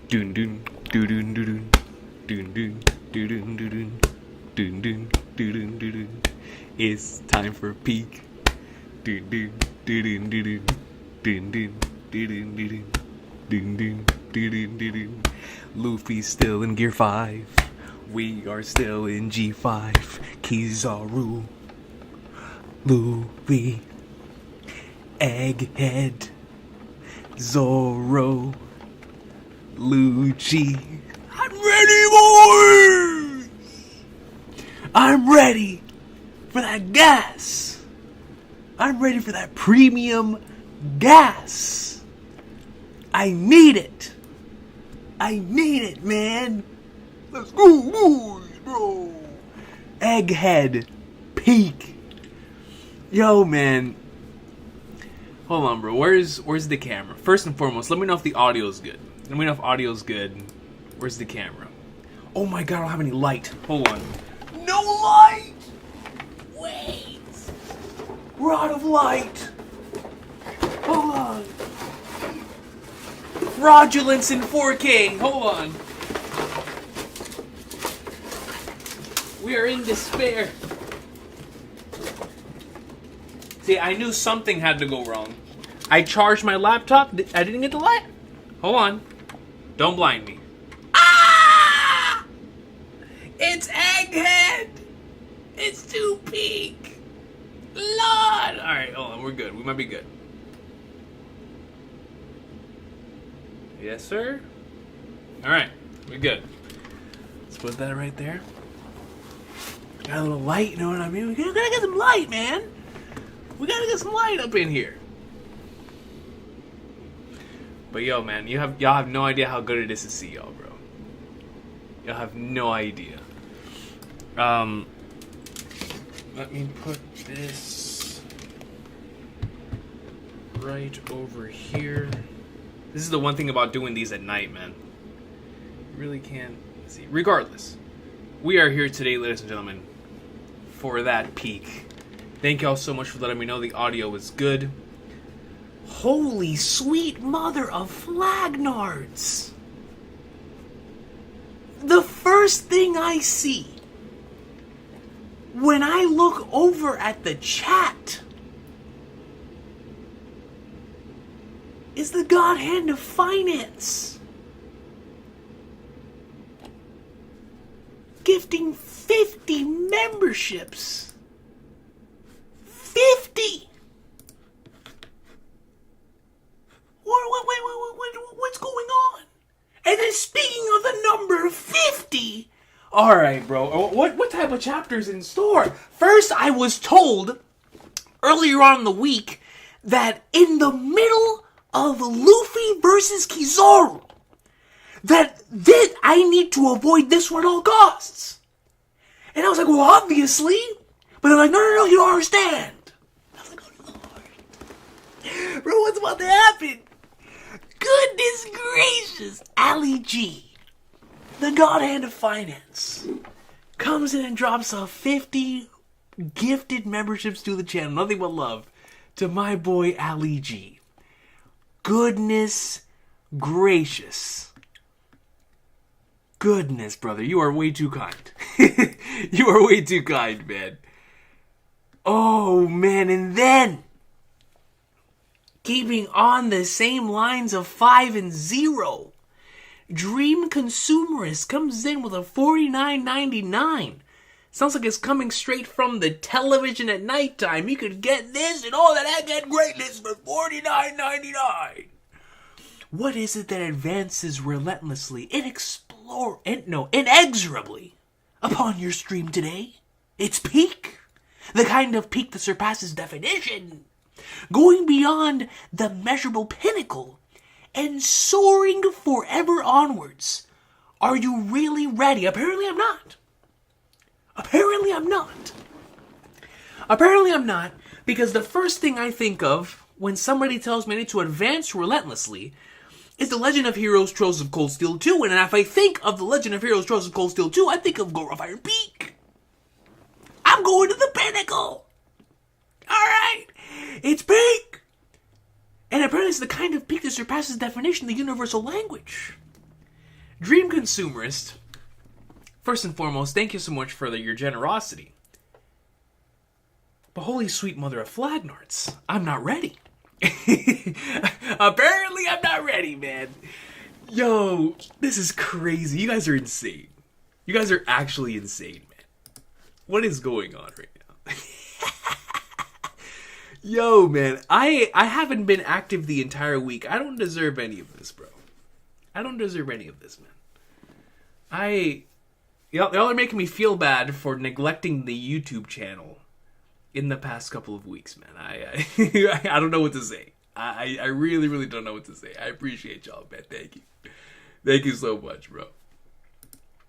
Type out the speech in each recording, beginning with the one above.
Dun dun dun dun dun dun dun dun dun dun dun dun dun. It's time for peak. Dun dun dun dun dun dun dun dun dun dun dun dun. Luffy's still in Gear 5. We are still in G5. Kizaru, Luffy, Egghead, Zoro, Lucci. I'm ready, boys! I'm ready for that gas. I'm ready for that premium gas. I need it. I need it, man. Let's go, boys, bro. Egghead, peak. Yo, man. Hold on, bro. Where's the camera? First and foremost, let me know if the audio's good. Let me know if audio's good. Where's the camera? Oh my god, I don't have any light. Hold on. No light! Wait! We're out of light. Hold on. Fraudulence in 4K. Hold on. We are in despair. See, I knew something had to go wrong. I charged my laptop. I didn't get the light. Hold on. Don't blind me. Ah! It's Egghead! It's too peak. Lord! Alright, hold on. We're good. We might be good. Yes, sir? Alright. We're good. Let's put that right there. Got a little light, you know what I mean? We gotta get some light, man. We gotta get some light up in here. But yo, man, y'all have no idea how good it is to see y'all, bro. Y'all have no idea. Let me put this right over here. This is the one thing about doing these at night, man. You really can't see. Regardless, we are here today, ladies and gentlemen, for that peak. Thank y'all so much for letting me know the audio is good. Holy sweet mother of Flagnards! The first thing I see when I look over at the chat is the God Hand of Finance gifting 50 memberships. 50! What's going on? And then speaking of the number 50... Alright, bro. What type of chapter's in store? First, I was told earlier on in the week that in the middle of Luffy versus Kizaru, that I need to avoid this one at all costs. And I was like, well, obviously. But they're like, no, you don't understand. I was like, oh, Lord. Bro, what's about to happen? Goodness gracious. Ali G, the God Hand of Finance, comes in and drops off 50 gifted memberships to the channel. Nothing but love to my boy Ali G. Goodness gracious. Goodness, brother. You are way too kind. You are way too kind, man. Oh, man. And then, keeping on the same lines of 5 and 0, Dream Consumerist comes in with a $49.99. Sounds like it's coming straight from the television at nighttime. You could get this and all that Egghead greatness for $49.99. What is it that advances relentlessly, inexorably upon your stream today? It's peak. The kind of peak that surpasses definition. Going beyond the measurable pinnacle and soaring forever onwards. Are you really ready? Apparently I'm not. Apparently I'm not, because the first thing I think of when somebody tells me I need to advance relentlessly is The Legend of Heroes Trails of Cold Steel 2, and if I think of The Legend of Heroes Trails of Cold Steel 2, I think of Goro of Iron Peak. I'm going to the pinnacle. Alright, it's peak. And apparently it's the kind of peak that surpasses definition, the universal language. Dream Consumerist, first and foremost, thank you so much for your generosity. But holy sweet mother of Flagnarts, I'm not ready. Apparently I'm not ready, man. Yo, this is crazy. You guys are insane. You guys are actually insane, man. What is going on right now? Yo, man, I haven't been active the entire week. I don't deserve any of this, bro. I don't deserve any of this, man. Y'all are making me feel bad for neglecting the YouTube channel in the past couple of weeks, man. I don't know what to say. I really, really don't know what to say. I appreciate y'all, man. Thank you. Thank you so much, bro.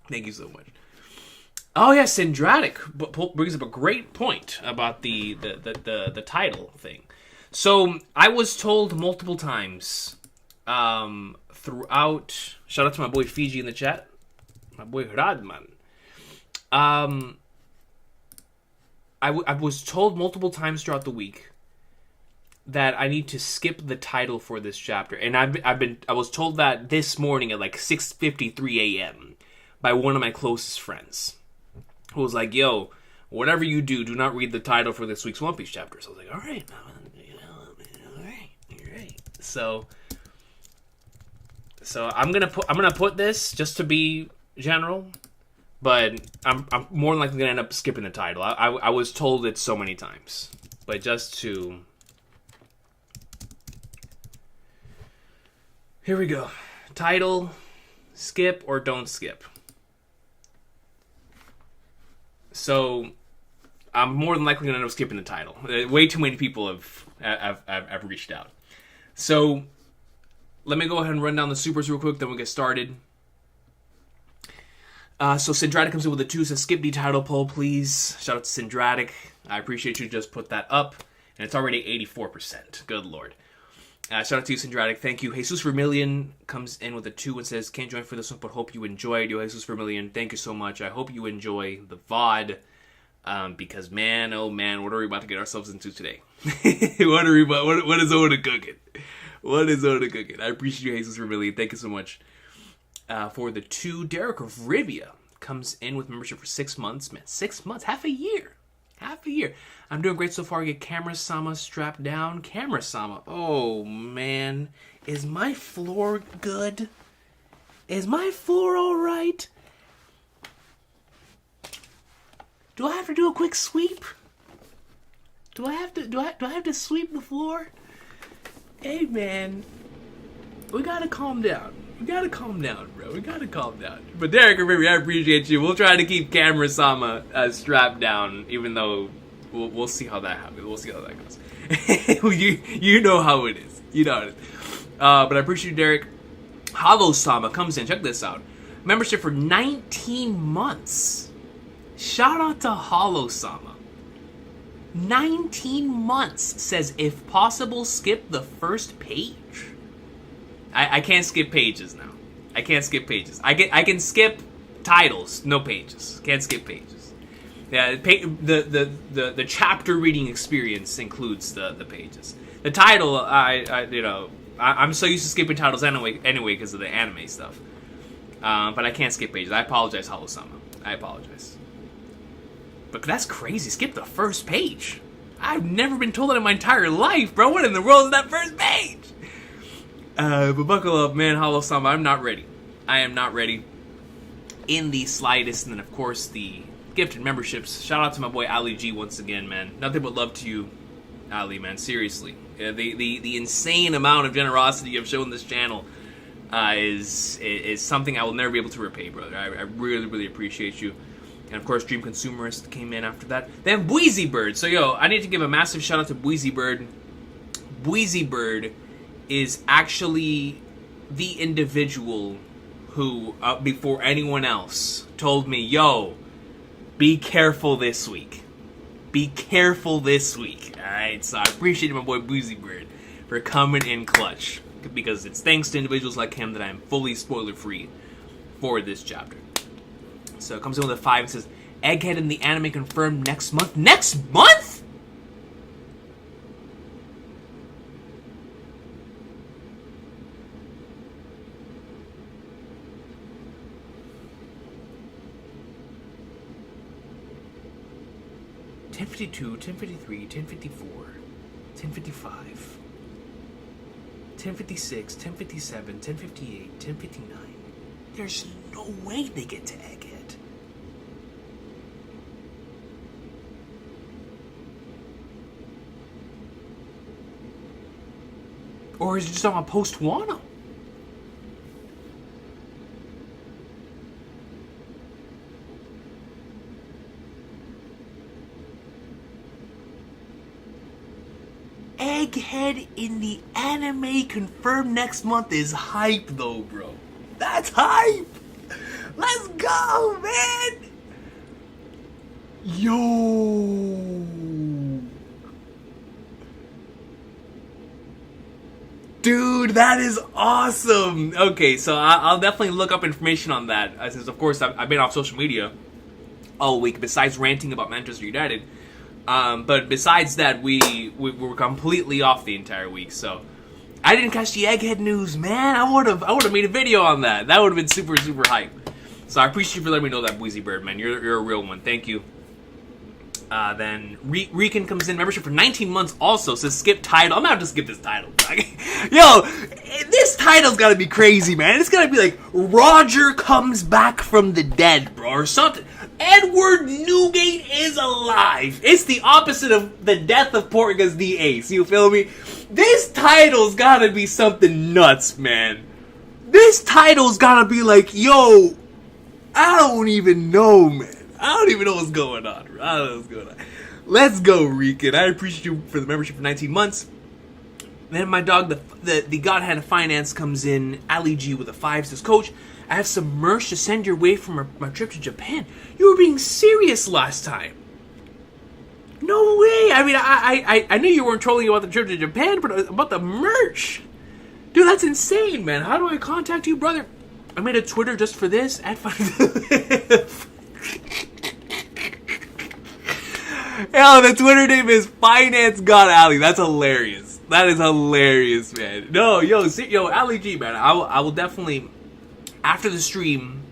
Thank you so much. Oh yeah, Syndratic brings up a great point about the title thing. So I was told multiple times throughout. Shout out to my boy Fiji in the chat, my boy Radman. I was told multiple times throughout the week that I need to skip the title for this chapter, and I was told that this morning at like 6:53 a.m. by one of my closest friends, who was like, "Yo, whatever you do, do not read the title for this week's One Piece chapter." So I was like, "All right, all right." So I'm gonna put this just to be general, but I'm more than likely gonna end up skipping the title. I was told it so many times, but just to. Here we go. Title, skip or don't skip. So, I'm more than likely going to end up skipping the title. Way too many people have reached out. So, let me go ahead and run down the supers real quick, then we'll get started. So, Syndratic comes in with a 2, says, skip the title poll, please. Shout out to Syndratic. I appreciate you just put that up. And it's already 84%. Good lord. Shout out to you, Syndratic. Thank you. Jesus Vermilion comes in with a 2 and says, can't join for this one, but hope you enjoyed. Yo, Jesus Vermilion, thank you so much. I hope you enjoy the VOD. Because, man, oh man, what are we about to get ourselves into today? What is Oda cooking? What is Oda cooking? I appreciate you, Jesus Vermilion. Thank you so much for the 2. Derek of Rivia comes in with membership for 6 months. Man, 6 months, half a year. Half a year. I'm doing great so far. I get Camera-sama strapped down. Camera-sama. Oh, man. Is my floor good? Is my floor alright? Do I have to do a quick sweep? Do I have to sweep the floor? Hey, man. We gotta calm down. We gotta calm down, bro. We gotta calm down. But Derek, remember, I appreciate you. We'll try to keep Camera-sama strapped down, even though we'll see how that happens. We'll see how that goes. you know how it is. You know how it is. But I appreciate you, Derek. Hollow-sama comes in. Check this out. Membership for 19 months. Shout out to Hollow-sama. 19 months says, if possible, skip the first page. I can't skip pages now. I can't skip pages. I can skip titles, no pages. Can't skip pages. Yeah, the chapter reading experience includes the pages. The title, I'm so used to skipping titles anyway because of the anime stuff. But I can't skip pages. I apologize, Hollow-sama. I apologize. But that's crazy. Skip the first page. I've never been told that in my entire life, bro. What in the world is that first page? But buckle up, man, Hollow-sama. I'm not ready. I am not ready in the slightest. And then, of course, the gifted memberships. Shout out to my boy Ali G once again, man. Nothing but love to you, Ali, man. Seriously. The insane amount of generosity you've shown this channel is something I will never be able to repay, brother. I really, really appreciate you. And, of course, Dream Consumerist came in after that. Then Bweezy Bird. So, yo, I need to give a massive shout out to Bweezy Bird. Bweezy Bird is actually the individual who, before anyone else, told me, yo, be careful this week. Be careful this week. Alright, so I appreciate my boy Bweezy Bird for coming in clutch. Because it's thanks to individuals like him that I am fully spoiler-free for this chapter. So it comes in with a 5 and says, Egghead in the anime confirmed next month. Next month?! 1052, 1053, 1054, 1055, 1056, 1057, 1058, 1059. There's no way they get to Egghead. Or is it just on post-Wano? Egghead in the anime confirmed next month is hype though, bro. That's hype! Let's go, man! Yo! Dude, that is awesome! Okay, so I'll definitely look up information on that, since of course I've been off social media all week, besides ranting about Manchester United. But besides that, we were completely off the entire week, so I didn't catch the Egghead news, man. I would have made a video on that. That would have been super, super hype. So I appreciate you for letting me know that, Wheezy Bird, man. You're a real one. Thank you. Then Recon comes in, membership for 19 months also, says skip title. I'm gonna have to skip this title. Yo, this title's gotta be crazy, man. It's gotta be like, Roger comes back from the dead, bro, or something. Edward Newgate is alive. It's the opposite of the death of Portuguese the Ace, you feel me? This title's gotta be something nuts, man. This title's gotta be like, yo, I don't even know, man. I don't even know what's going on. I don't know what's going on. Let's go, Recon. I appreciate you for the membership for 19 months. Then my dog, the Godhead of Finance, comes in. Ali G with a 5 says, Coach, I have some merch to send your way from my trip to Japan. You were being serious last time. No way. I mean, I knew you weren't trolling about the trip to Japan, but about the merch. Dude, that's insane, man. How do I contact you, brother? I made a Twitter just for this. Hell, the Twitter name is Finance God Ali. That's hilarious. That is hilarious, man. No, yo, Ali G, man. I will definitely, after the stream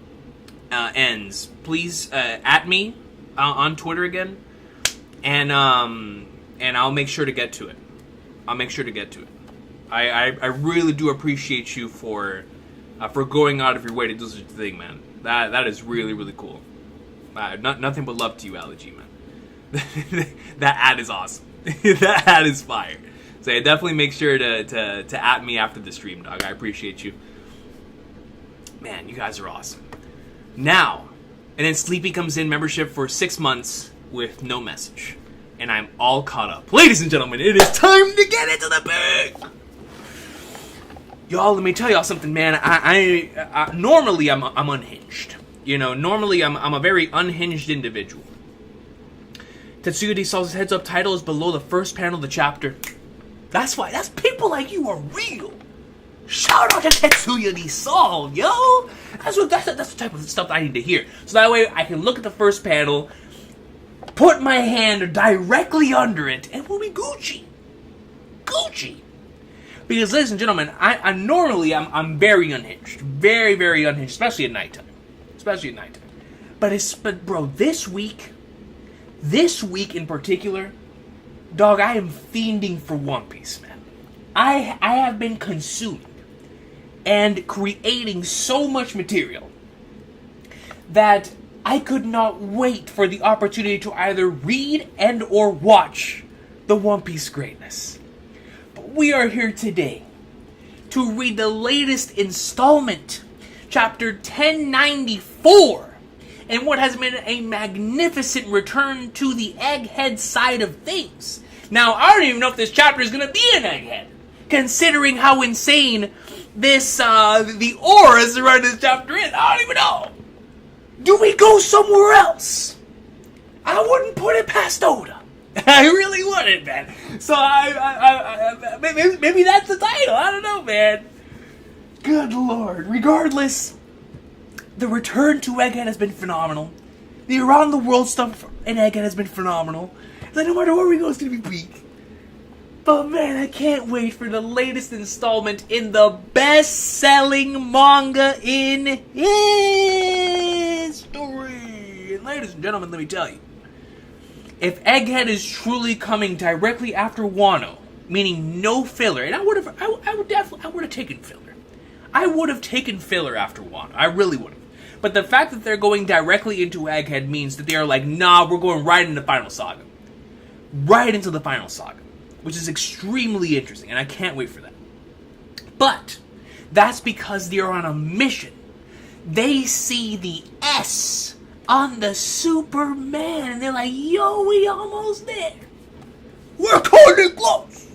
ends, please at me on Twitter again, and I'll make sure to get to it. I'll make sure to get to it. I really do appreciate you for going out of your way to do such a thing, man. That is really, really cool. Nothing but love to you, Ali G, man. That ad is awesome. That ad is fire. So yeah, definitely make sure to at me after the stream, dog. I appreciate you. Man, you guys are awesome. Now, and then Sleepy comes in, membership for 6 months with no message. And I'm all caught up. Ladies and gentlemen, it is time to get into the bag! Y'all, let me tell y'all something, man. I normally I'm unhinged. You know, normally I'm a very unhinged individual. Tetsuya Sol's heads up title is below the first panel of the chapter. That's why. That's people like you are real. Shout out to Tetsuya Sol, yo. That's the type of stuff I need to hear. So that way I can look at the first panel, put my hand directly under it, and we'll be Gucci. Gucci. Because, ladies and gentlemen, I'm normally very unhinged. Very, very unhinged, especially at nighttime. But bro, this week in particular, dog, I am fiending for One Piece, man. I have been consuming and creating so much material that I could not wait for the opportunity to either read and or watch the One Piece greatness. But we are here today to read the latest installment, chapter 1094, and what has been a magnificent return to the Egghead side of things. Now, I don't even know if this chapter is going to be an Egghead, considering how insane this, the aura surrounding this chapter is. I don't even know. Do we go somewhere else? I wouldn't put it past Oda. I really wouldn't, man. So, maybe that's the title. I don't know, man. Good lord. Regardless, the return to Egghead has been phenomenal. The around the world stuff in Egghead has been phenomenal. Like, no matter where we go, it's gonna be peak. But man, I can't wait for the latest installment in the best-selling manga in history. And ladies and gentlemen, let me tell you, if Egghead is truly coming directly after Wano, meaning no filler, and I would have taken filler. I would have taken filler after Wano. I really would have. But the fact that they're going directly into Egghead means that they are like, nah, we're going right into the final saga. Right into the final saga. Which is extremely interesting, and I can't wait for that. But that's because they're on a mission. They see the S on the Superman, and they're like, yo, we almost there. We're calling close.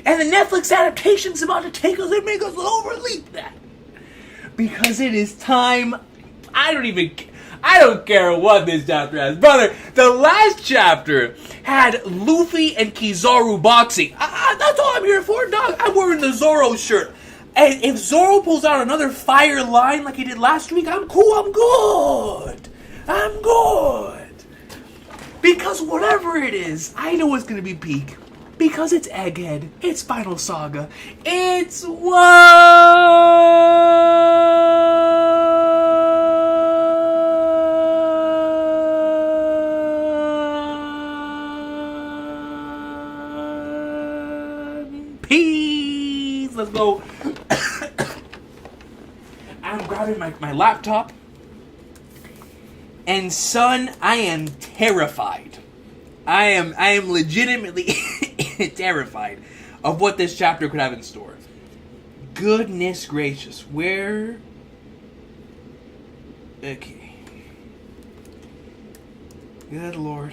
And the Netflix adaptation's about to take us and make us overleap that. Because it is time. I don't care what this chapter has. Brother, the last chapter had Luffy and Kizaru boxing. That's all I'm here for, dog. I'm wearing the Zoro shirt. And if Zoro pulls out another fire line like he did last week, I'm cool, I'm good. I'm good. Because whatever it is, I know it's going to be peak. Because it's Egghead, it's Final Saga, it's One Piece. Let's go. I'm grabbing my laptop, and son, I am terrified. I am legitimately terrified of what this chapter could have in store. Goodness gracious, where? Okay. Good Lord.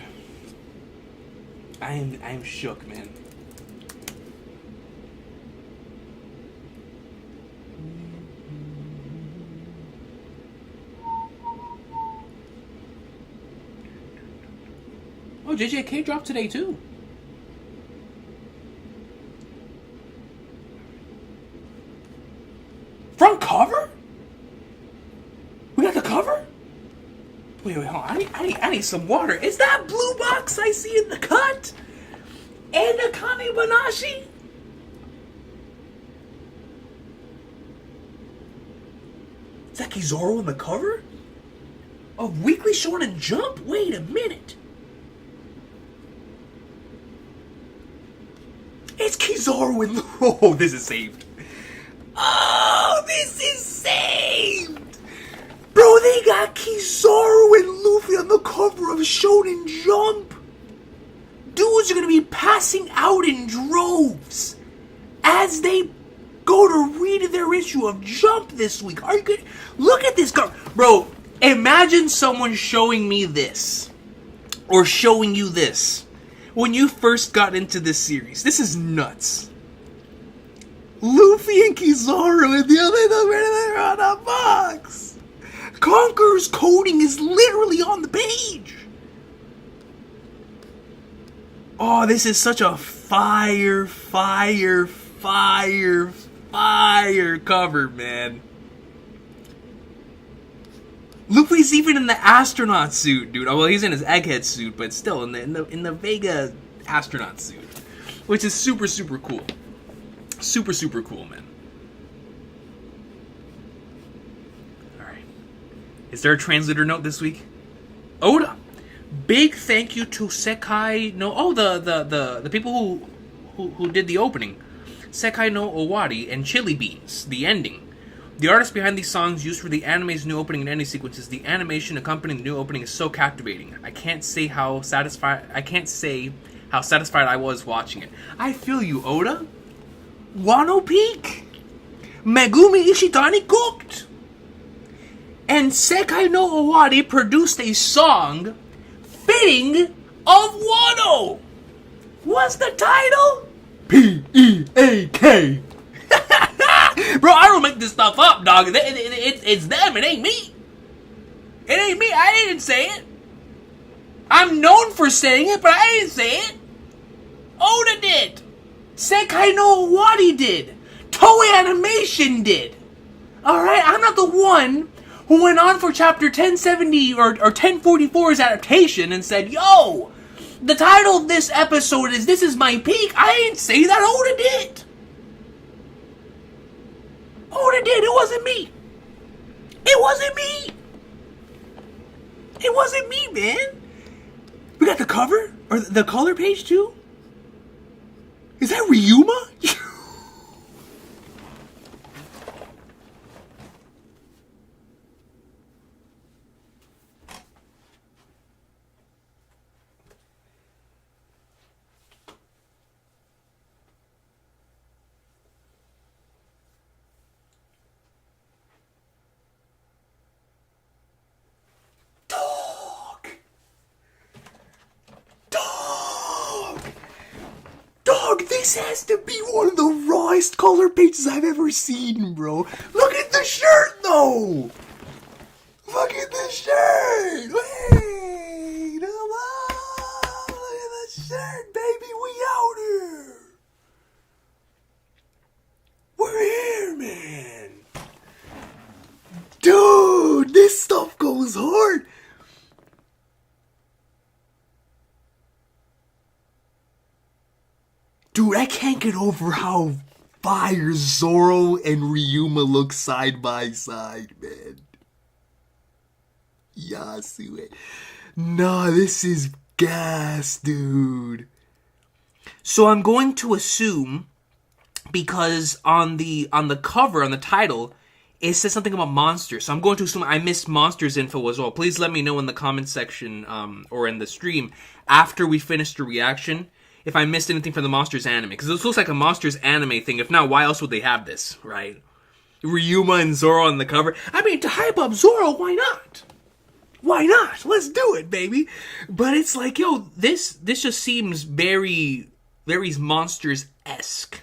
I'm shook, man. Oh, JJK dropped today too. Front cover? We got the cover? Wait, hold on. I need some water. Is that blue box I see in the cut? And the Kanebanashi? Is that Kizaru on the cover? Of Weekly Shonen Jump? Wait a minute. It's Kizaru and... Oh, this is saved. Oh, this is saved! Bro, they got Kizaru and Luffy on the cover of Shonen Jump. Dudes are gonna be passing out in droves as they go to read their issue of Jump this week. Are you good? Look at this cover. Bro, imagine someone showing me this. Or showing you this. When you first got into this series. This is nuts. Luffy and Kizaru and the other are on a box. Conqueror's coding is literally on the page. Oh, this is such a fire cover, man. Luffy's even in the astronaut suit, dude. Oh, well, he's in his Egghead suit, but still in the Vega astronaut suit, which is super cool. Super cool, man. All right. Is there a translator note this week? Oda. Big thank you to Sekai no. Oh, the people who did the opening, Sekai no Owari and Chili Beans. The ending. The artist behind these songs used for the anime's new opening and ending sequences. The animation accompanying the new opening is so captivating. I can't say how satisfied I was watching it. I feel you, Oda. Wano Peak. Megumi Ishitani cooked. And Sekai no Owari produced a song fitting of Wano. What's the title? P-E-A-K. Bro, I don't make this stuff up, dog. It's them. It ain't me. It ain't me. I didn't say it. I'm known for saying it, but I didn't say it. Oda did. Sekai no Owari did. Toei Animation did. Alright? I'm not the one who went on for chapter 1070 or 1044's adaptation and said, yo, the title of this episode is This Is My Peak. I didn't say that. Oda did. Oda did. It wasn't me. It wasn't me. It wasn't me, man. got the cover? Or the color page too? Is that Ryuma? This has to be one of the rawest color pages I've ever seen, bro. Look at the shirt, though. Look at the shirt. Wait, come on. Look at the shirt, baby. We out here. We're here, man. Dude, this stuff goes hard. Dude, I can't get over how fire Zoro and Ryuma look side by side, man. Yasue. Nah, this is gas, dude. So I'm going to assume, because on the cover, on the title, it says something about monsters. So I'm going to assume I missed monsters info as well. Please let me know in the comment section or in the stream after we finish the reaction if I missed anything from the Monsters anime. Because this looks like a Monsters anime thing. If not, why else would they have this, right? Ryuma and Zoro on the cover. I mean, to hype up Zoro, why not? Why not? Let's do it, baby. But it's like, yo, this just seems very Monsters-esque.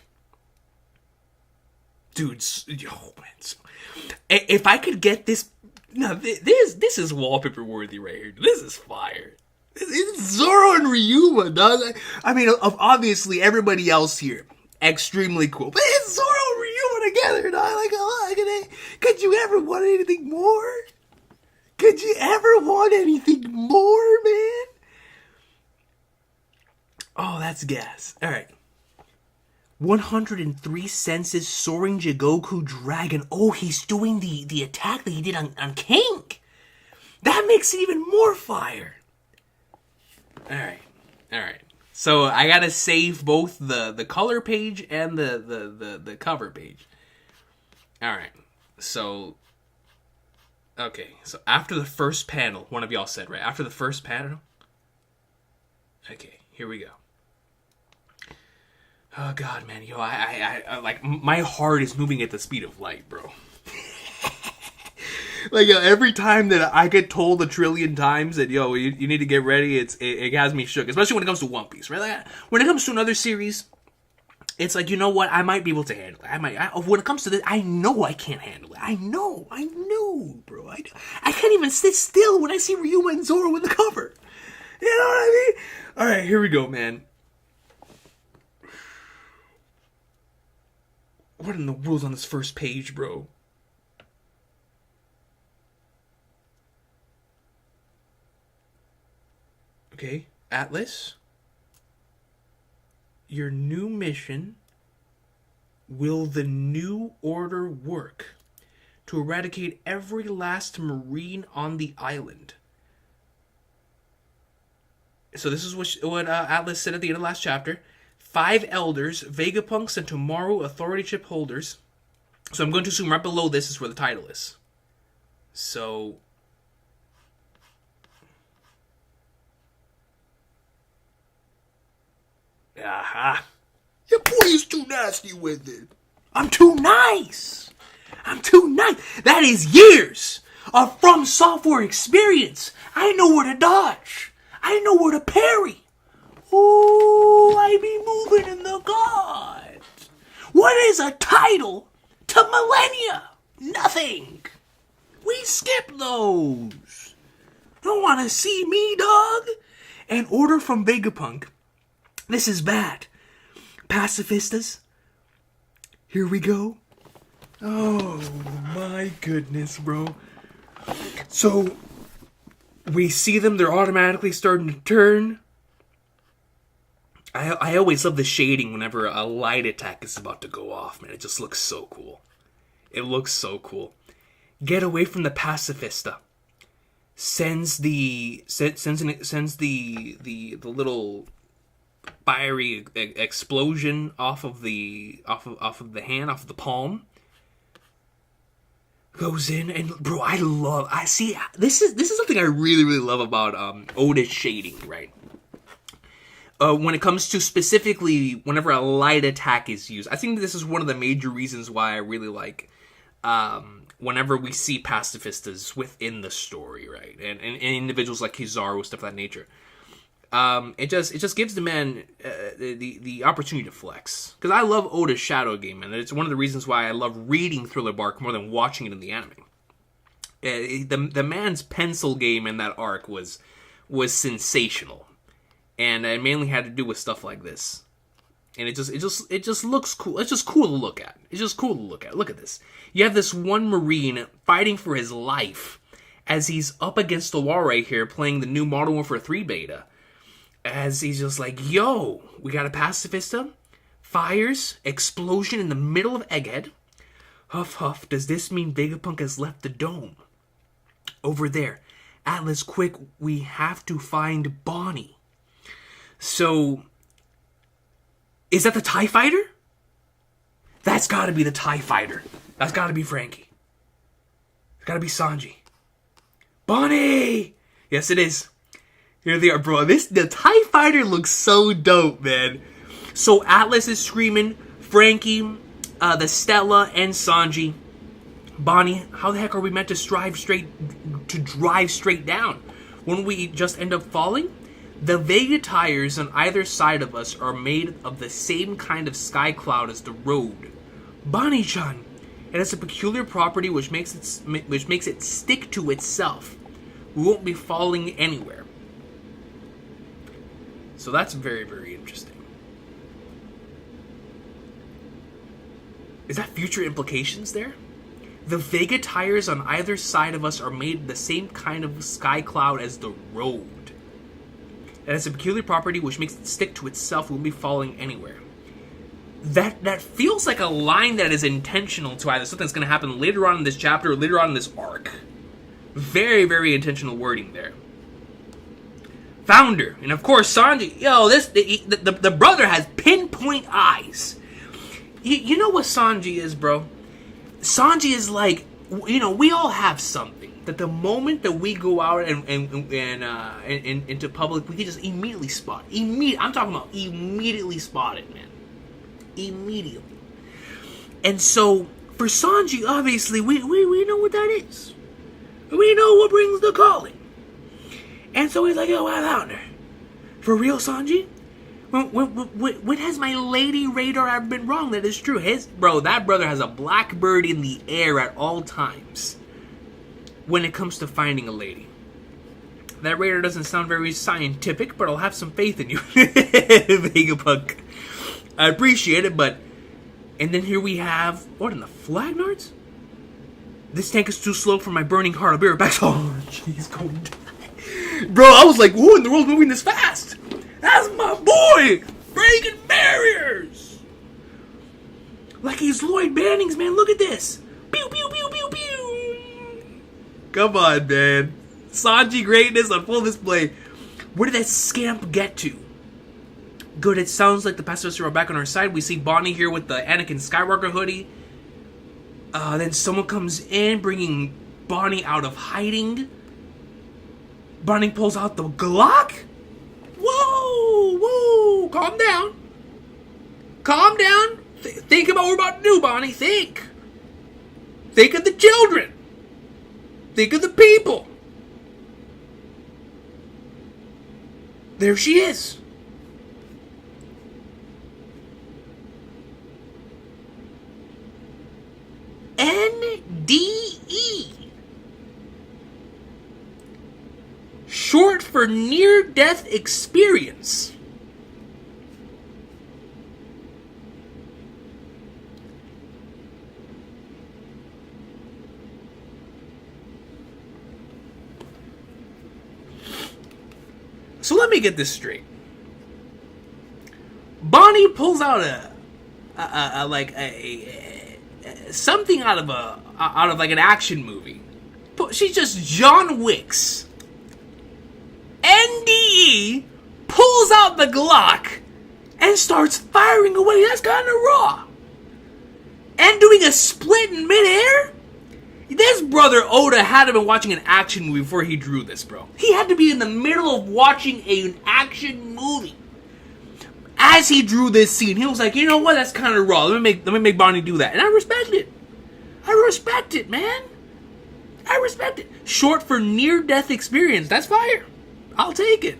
Dude, yo, man. If I could get this... No, this is wallpaper worthy right here. This is fire. It's Zoro and Ryuma, dog. I mean, obviously everybody else here, extremely cool. But it's Zoro and Ryuma together, dog. Like, oh, could you ever want anything more? Could you ever want anything more, man? Oh, that's gas. All right. 103 senses soaring Jigoku Dragon. Oh, he's doing the attack that he did on King. That makes it even more fire. Alright. So I gotta save both the color page and the cover page. Alright. So okay, so after the first panel, one of y'all said, right? After the first panel? Okay, here we go. Oh god, man, yo, I like, my heart is moving at the speed of light, bro. Like, every time that I get told 1,000,000,000 times that, yo, you need to get ready, it has me shook. Especially when it comes to One Piece, right? Like, when it comes to another series, it's like, you know what? I might be able to handle it. When it comes to this, I know I can't handle it. I know, bro. I can't even sit still when I see Ryuma and Zoro in the cover. You know what I mean? Alright, here we go, man. What in the world's on this first page, bro? Okay, Atlas, your new mission, will the new order work to eradicate every last Marine on the island? So this is what Atlas said at the end of the last chapter. 5 elders, Vegapunks, and tomorrow authority chip holders. So I'm going to assume right below this is where the title is. So... aha. Your boy is too nasty with it. I'm too nice. That is years of From Software experience. I know where to dodge. I know where to parry. Ooh, I be moving in the gods. What is a title to millennia? Nothing. We skip those. Don't want to see me, dog? An order from Vegapunk. This is bad. Pacifistas. Here we go. Oh my goodness, bro. So, we see them, they're automatically starting to turn. I always love the shading whenever a light attack is about to go off, man. It just looks so cool. It looks so cool. Get away from the Pacifista. sends the little fiery explosion off of the hand, off of the palm. Goes in, and bro, this is something I really, really love about Oda's shading, right? When it comes to specifically whenever a light attack is used, I think this is one of the major reasons why I really like whenever we see pacifistas within the story, right? And individuals like Kizaru, stuff of that nature. It just gives the man the opportunity to flex. Because I love Oda's Shadow game, and it's one of the reasons why I love reading Thriller Bark more than watching it in the anime. The man's pencil game in that arc was sensational, and it mainly had to do with stuff like this. And it just looks cool. It's just cool to look at. Look at this. You have this one Marine fighting for his life as he's up against the wall right here, playing the new Modern Warfare 3 beta. As he's just like, yo, we got a pacifista, fires, explosion in the middle of Egghead. Huff, huff, does this mean Vegapunk has left the dome? Over there. Atlas, quick, we have to find Bonnie. So, is that the TIE Fighter? That's gotta be the TIE Fighter. That's gotta be Frankie. It's gotta be Sanji. Bonnie! Yes, it is. Here they are, bro. The TIE Fighter looks so dope, man. So Atlas is screaming, Frankie, the Stella, and Sanji. Bonnie, how the heck are we meant to drive straight down? Wouldn't we just end up falling? The Vega tires on either side of us are made of the same kind of sky cloud as the road. Bonnie-chan, it has a peculiar property which makes it stick to itself. We won't be falling anywhere. So that's very, very interesting. Is that future implications there? The Vega tires on either side of us are made the same kind of sky cloud as the road. It has a peculiar property which makes it stick to itself. We won't be falling anywhere. That feels like a line that is intentional to either something that's going to happen later on in this chapter or later on in this arc. Very, very intentional wording there. Founder, and of course Sanji. Yo, the brother has pinpoint eyes. You know what Sanji is, bro? Sanji is like, we all have something that the moment that we go out and into public, we can just immediately spot. I'm talking about immediately spot it, man. Immediately. And so for Sanji, obviously, we know what that is. We know what brings the calling. And so he's like, yo, I found her. For real, Sanji? When has my lady radar ever been wrong? That is true. That brother has a blackbird in the air at all times when it comes to finding a lady. That radar doesn't sound very scientific, but I'll have some faith in you, Vegapunk. I appreciate it, but... And then here we have... What, in the Flagnards? This tank is too slow for my burning heart. I'll be right back. Oh, jeez, going down. Bro, I was like, who in the world's moving this fast? That's my boy! Breaking barriers! Like he's Lloyd Bannings, man. Look at this. Pew, pew, pew, pew, pew. Come on, man. Sanji greatness on full display. Where did that scamp get to? Good, it sounds like the pacifists are back on our side. We see Bonnie here with the Anakin Skywalker hoodie. Then someone comes in, bringing Bonnie out of hiding. Bonnie pulls out the Glock? Whoa, whoa, calm down. Calm down. Think about what we're about to do, Bonnie. Think. Think of the children. Think of the people. There she is. NDE. Short for near-death experience. So let me get this straight. Bonnie pulls out something out of like an action movie, She just John Wicks. NDE pulls out the Glock and starts firing away. That's kind of raw. And doing a split in midair? This brother Oda had to have been watching an action movie before he drew this, bro. He had to be in the middle of watching an action movie as he drew this scene. He was like, you know what? That's kind of raw. Let me make Bonnie do that. And I respect it. I respect it, man. I respect it. Short for near-death experience. That's fire. I'll take it.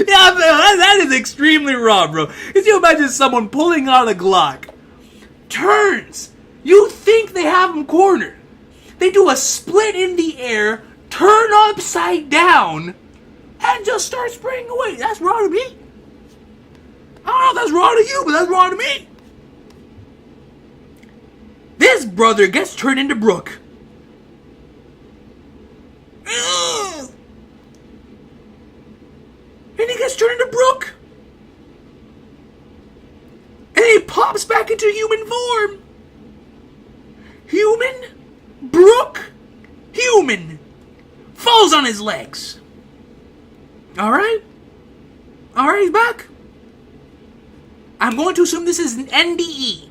Yeah, man, that is extremely raw, bro. Can you imagine someone pulling out a Glock, turns, you think they have him cornered, they do a split in the air, turn upside down, and just start spraying away. That's raw to me. I don't know if that's raw to you, but that's raw to me. This brother gets turned into Brook. And he gets turned into Brook. And he pops back into human form. Human, Brook, human. Falls on his legs. Alright? Alright, he's back. I'm going to assume this is an NDE.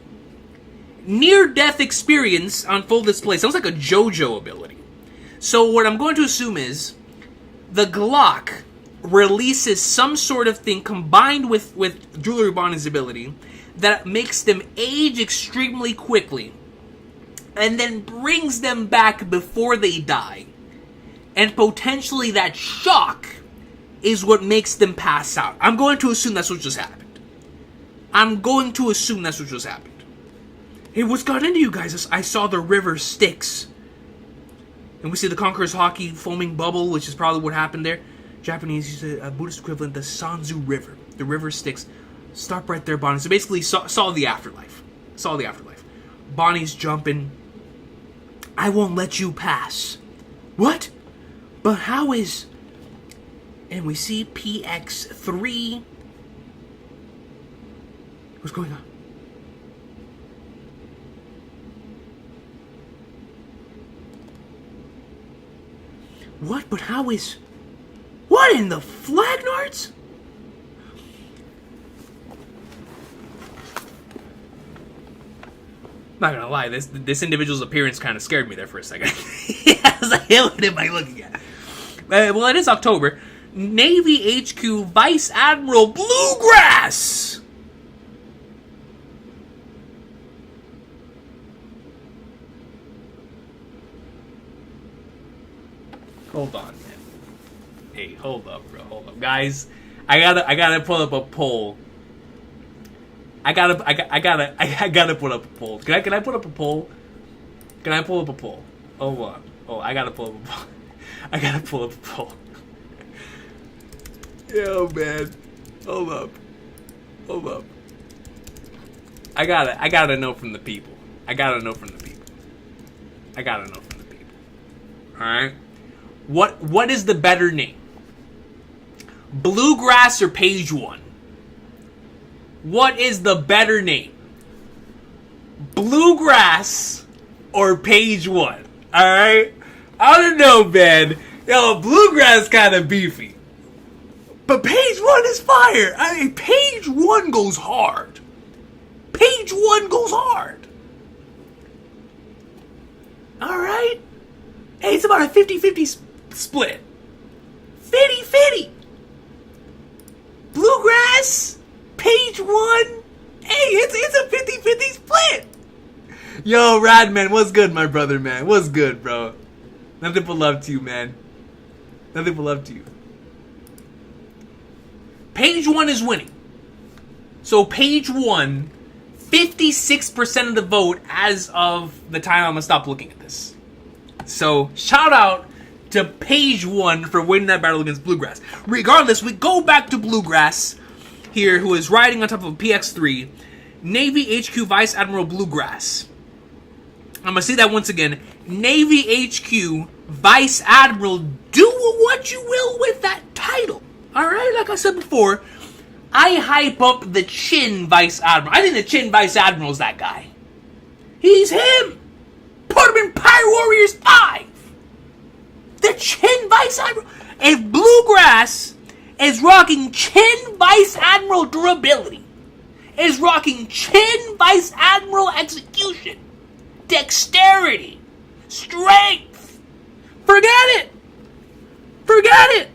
Near-death experience on full display. Sounds like a JoJo ability. So what I'm going to assume is the Glock releases some sort of thing combined with Jewelry Bonnie's ability that makes them age extremely quickly and then brings them back before they die. And potentially that shock is what makes them pass out. I'm going to assume that's what just happened. Hey, what's got into you guys? I saw the river Styx. And we see the Conqueror's Hockey foaming bubble, which is probably what happened there. Japanese use a Buddhist equivalent, the Sanzu River. The river Styx. Stop right there, Bonnie. So basically, saw the afterlife. Bonnie's jumping. I won't let you pass. What? But how is... And we see PX3. What's going on? What? But how is... What in the Flagnards? Not gonna lie, this individual's appearance kind of scared me there for a second. I was like, what am I looking at? Well, it is October. Navy HQ Vice Admiral Bluegrass! Hold on, man. Hey, hold up, bro. Hold up. Guys, I gotta pull up a poll. I gotta put up a poll. Can I put up a poll? Can I pull up a poll? Hold on. Oh, I gotta pull up a poll. I gotta pull up a poll. Yo, man. Hold up. I gotta know from the people. Alright? What is the better name? Bluegrass or Page One? What is the better name? Bluegrass or Page One? Alright? I don't know, man. Yo, Bluegrass kind of beefy. But Page One is fire. I mean, Page One goes hard. Alright? Hey, it's about a 50-50 split. 50-50. Bluegrass, Page One. Hey, it's a 50-50 split. Yo, Radman, what's good, my brother, man? What's good, bro? Nothing but love to you, man. Nothing but love to you. Page One is winning. So Page One, 56% of the vote as of the time I'm going to stop looking at this. So, shout out to Page One for winning that battle against Bluegrass. Regardless, we go back to Bluegrass here, who is riding on top of a PX3. Navy HQ Vice Admiral Bluegrass. I'm going to say that once again. Navy HQ Vice Admiral. Do what you will with that title. Alright, like I said before, I hype up the Chin Vice Admiral. I think the Chin Vice Admiral is that guy. He's him. put him in Pirate Warriors 5. The Chin Vice Admiral. If Bluegrass is rocking Chin Vice Admiral durability, is rocking Chin Vice Admiral execution, dexterity, strength, forget it. Forget it.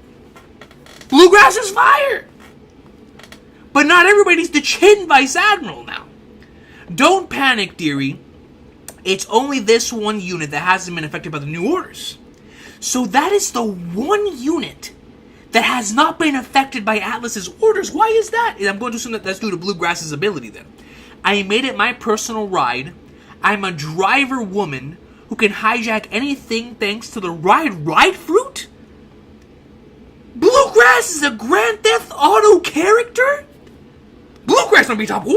Bluegrass is fire. But not everybody's the Chin Vice Admiral now. Don't panic, dearie. It's only this one unit that hasn't been affected by the new orders. So that is the one unit that has not been affected by Atlas's orders. Why is that? And I'm going to assume that that's due to Bluegrass's ability then. I made it my personal ride. I'm a driver woman who can hijack anything thanks to the ride fruit? Bluegrass is a Grand Theft Auto character? Bluegrass might be top 1?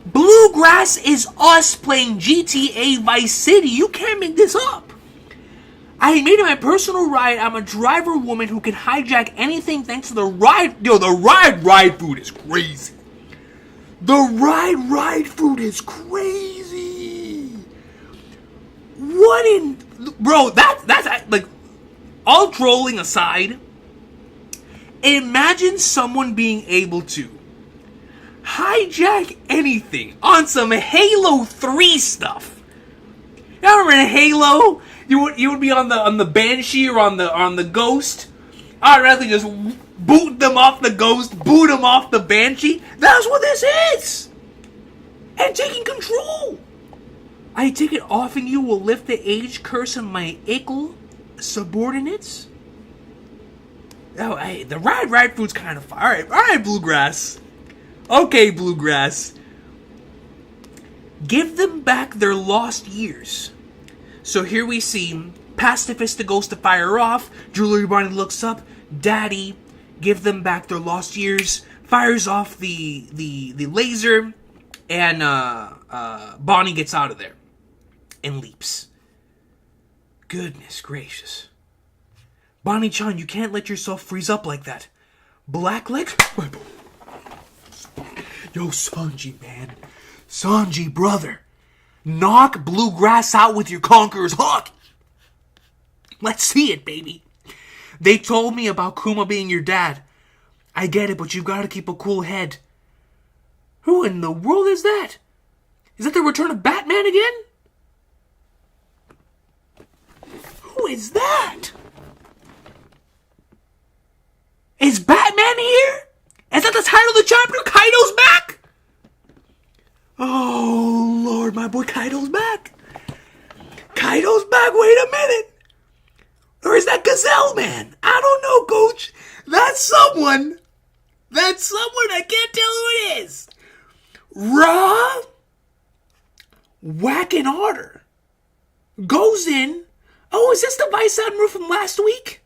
Bluegrass is us playing GTA Vice City. You can't make this up. I made it my personal ride. I'm a driver woman who can hijack anything thanks to the ride. Yo, the ride food is crazy. The ride food is crazy. What in... Bro, that's like... All trolling aside, imagine someone being able to hijack anything on some Halo 3 stuff. You remember in Halo, you would be on the Banshee or on the Ghost. I'd rather just boot them off the Ghost, boot them off the Banshee. That's what this is. And taking control. I take it offing you will lift the age curse on my ickle subordinates. Oh, hey, the ride food's kind of fire. All right, Bluegrass. Okay, Bluegrass. Give them back their lost years. So here we see Pacifist goes to fire off. Jewelry Bonnie looks up. Daddy, give them back their lost years. Fires off the laser, and Bonnie gets out of there and leaps. Goodness gracious. Bonnie-chan, you can't let yourself freeze up like that. Blackleg? Yo, Sanji, man. Sanji, brother. Knock Bluegrass out with your Conqueror's Hawk. Let's see it, baby. They told me about Kuma being your dad. I get it, but you've got to keep a cool head. Who in the world is that? Is that the return of Batman again? Who is that? Is Batman here? Is that the title of the chapter? Kaido's back? Oh, Lord, my boy Kaido's back. Kaido's back, wait a minute. Or is that Gazelle Man? I don't know, Coach. That's someone. I can't tell who it is. Ra Whack and Otter goes in. Oh, is this the Vice Admiral from last week?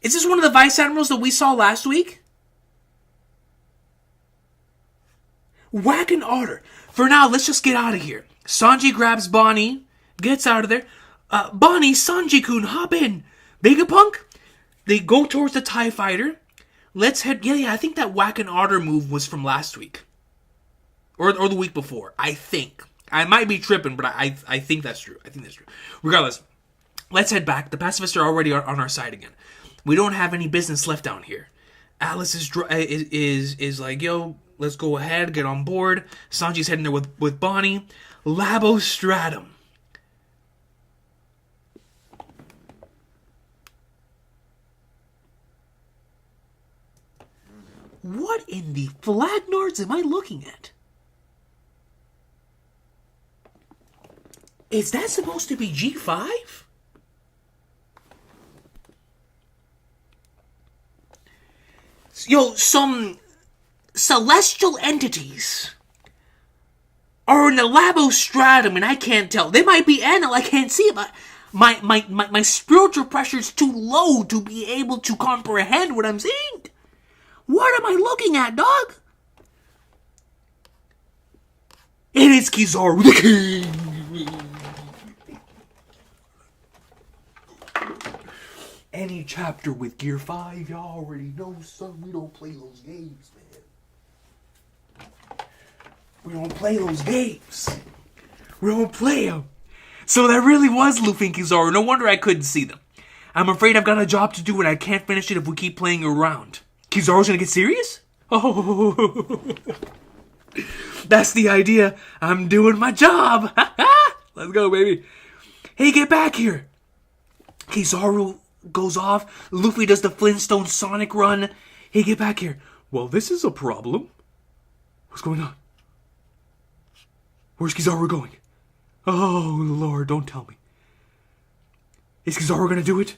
Is this one of the Vice Admirals that we saw last week? Whack and Otter. For now, let's just get out of here. Sanji grabs Bonnie, gets out of there. Bonnie, Sanji-kun, hop in. Vegapunk, they go towards the TIE Fighter. Let's head... Yeah, I think that Whack and Otter move was from last week. Or the week before, I think. I might be tripping, but I think that's true. Regardless, let's head back. The pacifists are already on our side again. We don't have any business left down here. Alice is like, yo, let's go ahead, get on board. Sanji's heading there with Bonnie. Labo Stratum. What in the flagnards am I looking at? Is that supposed to be G5? Yo, some celestial entities are in the Labo Stratum, and I can't tell. They might be Anil, I can't see it, but my spiritual pressure is too low to be able to comprehend what I'm seeing. What am I looking at, dog? It is Kizaru the King. Any chapter with Gear 5, y'all already know, son. We don't play those games, man. We don't play those games. We don't play them. So that really was Luffy and Kizaru. No wonder I couldn't see them. I'm afraid I've got a job to do and I can't finish it if we keep playing around. Kizaru's gonna get serious? Oh, that's the idea. I'm doing my job. Let's go, baby. Hey, get back here. Kizaru goes off. Luffy does the Flintstone Sonic run. Hey, get back here. Well, this is a problem. What's going on? Where's Kizaru going? Oh, Lord, don't tell me. Is Kizaru gonna do it?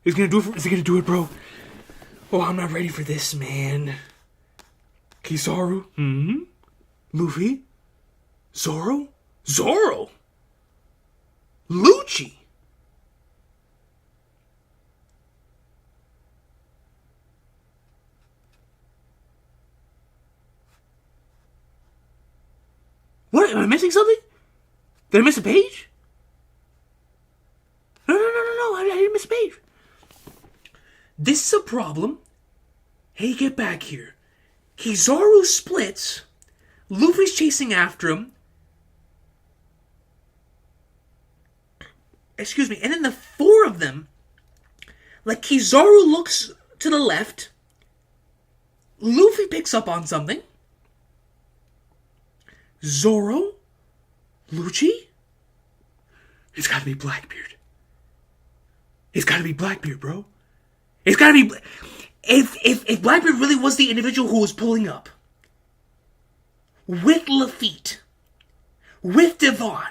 Is he gonna do it, bro? Oh, I'm not ready for this, man. Kizaru? Luffy? Zoro? Zoro? Lucci? What? Am I missing something? Did I miss a page? No. I didn't miss a page. This is a problem. Hey, get back here. Kizaru splits. Luffy's chasing after him. Excuse me. And then the four of them, like Kizaru looks to the left. Luffy picks up on something. Zoro? Lucci? It's gotta be Blackbeard. It's gotta be Blackbeard, bro. It's gotta be... If Blackbeard really was the individual who was pulling up, with Lafitte, with Devon,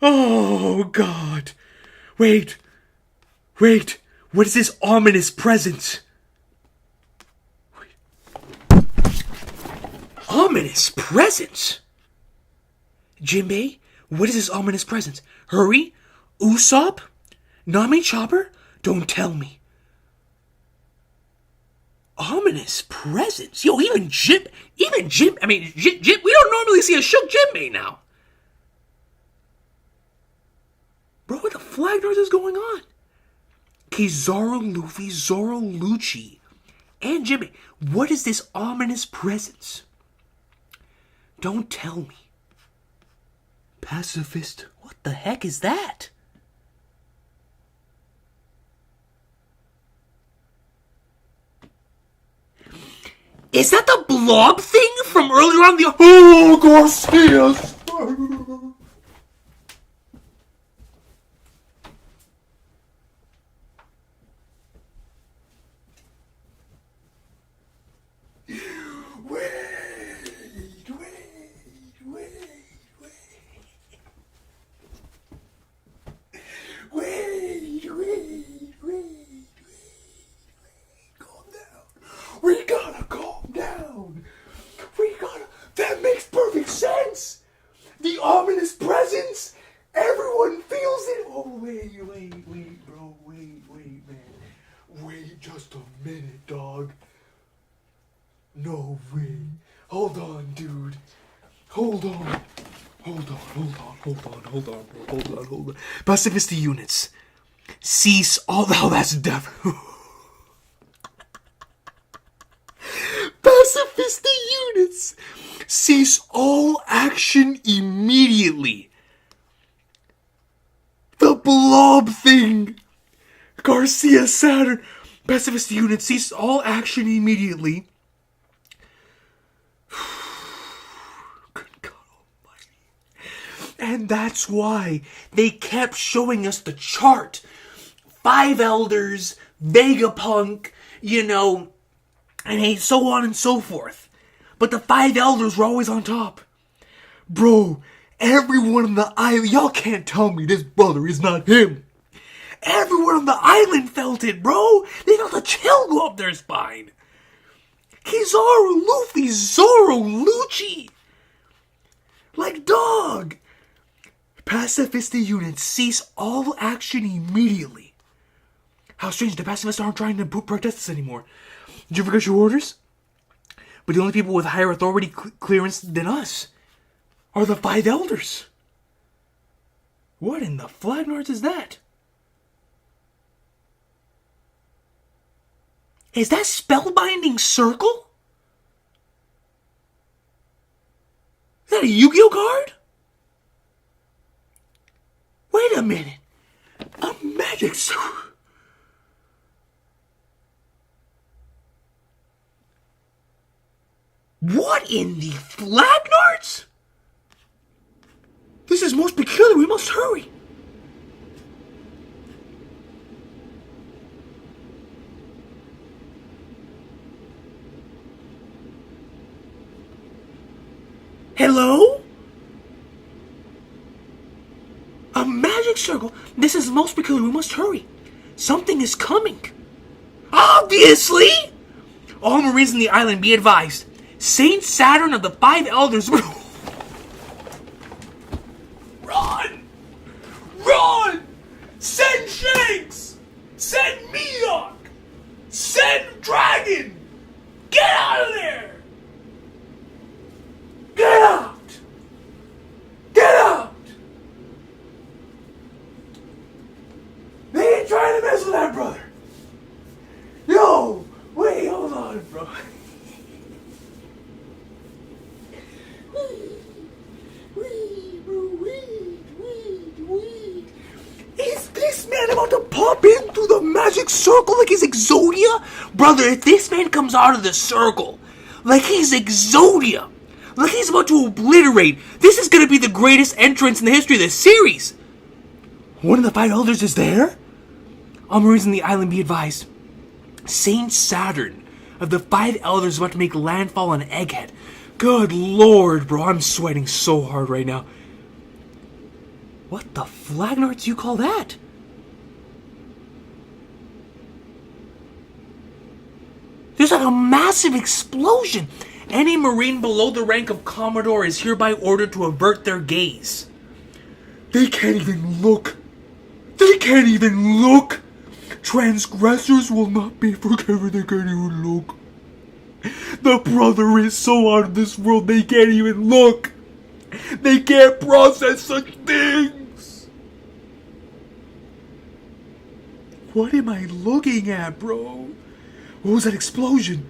oh, God. Wait. What is this ominous presence? Ominous presence? Jinbei, what is this ominous presence? Hurry? Usopp? Nami Chopper? Don't tell me. Ominous presence? Yo, even Jim, we don't normally see a shook Jinbei now. Bro, what the flag north is going on? Kizaru, Luffy, Zoro, Lucci, and Jinbei. What is this ominous presence? Don't tell me. Pacifist? What the heck is that? Is that the blob thing from earlier on the... Oh, Garcias! We gotta calm down. That makes perfect sense. The ominous presence. Everyone feels it. Oh, wait, bro. Wait, man. Wait just a minute, dog. No way. Hold on, dude. Hold on. Pacifist units. Cease all... Oh, that's definitely... Pacifist units. Cease all action immediately. The blob thing. Garcia Saturn. Pacifist units. Cease all action immediately. Good God Almighty. And that's why they kept showing us the chart. 5 elders, Vegapunk, and so on and so forth. But the 5 elders were always on top. Bro, everyone on the island, y'all can't tell me this brother is not him. Everyone on the island felt it, bro. They felt a chill go up their spine. Kizaru, Luffy, Zoro, Lucci. Like, dog. Pacifist units, cease all action immediately. How strange, the pacifists aren't trying to protest us anymore. Did you forget your orders? But the only people with higher authority clearance than us are the 5 elders. What in the flag north is that? Is that spellbinding circle? Is that a Yu-Gi-Oh card? Wait a minute. A magic circle. What in the Flagnards? This is most peculiar. We must hurry. Hello? A magic circle? This is most peculiar. We must hurry. Something is coming. Obviously! All Marines in the island, be advised. Saint Saturn of the Five Elders. Run! Run! Send Shanks! Send Mihawk! Send Dragon! Get out of there! Get out! Get out! They ain't trying to mess with that brother. Yo! Wait, hold on, bro. Is this man about to pop into the magic circle like he's Exodia? Brother, if this man comes out of the circle like he's Exodia, like he's about to obliterate, this is gonna be the greatest entrance in the history of this series. One of the Five Elders is there? All Marines in the island, be advised. Saint Saturn of the Five Elders is about to make landfall on Egghead. Good lord, bro, I'm sweating so hard right now. What the Flagnards do you call that? There's like a massive explosion. Any Marine below the rank of Commodore is hereby ordered to avert their gaze. They can't even look. They can't even look. Transgressors will not be forgiven. They can't even look. The brother is so out of this world, they can't even look. They can't process such things. What am I looking at, bro? What was that explosion?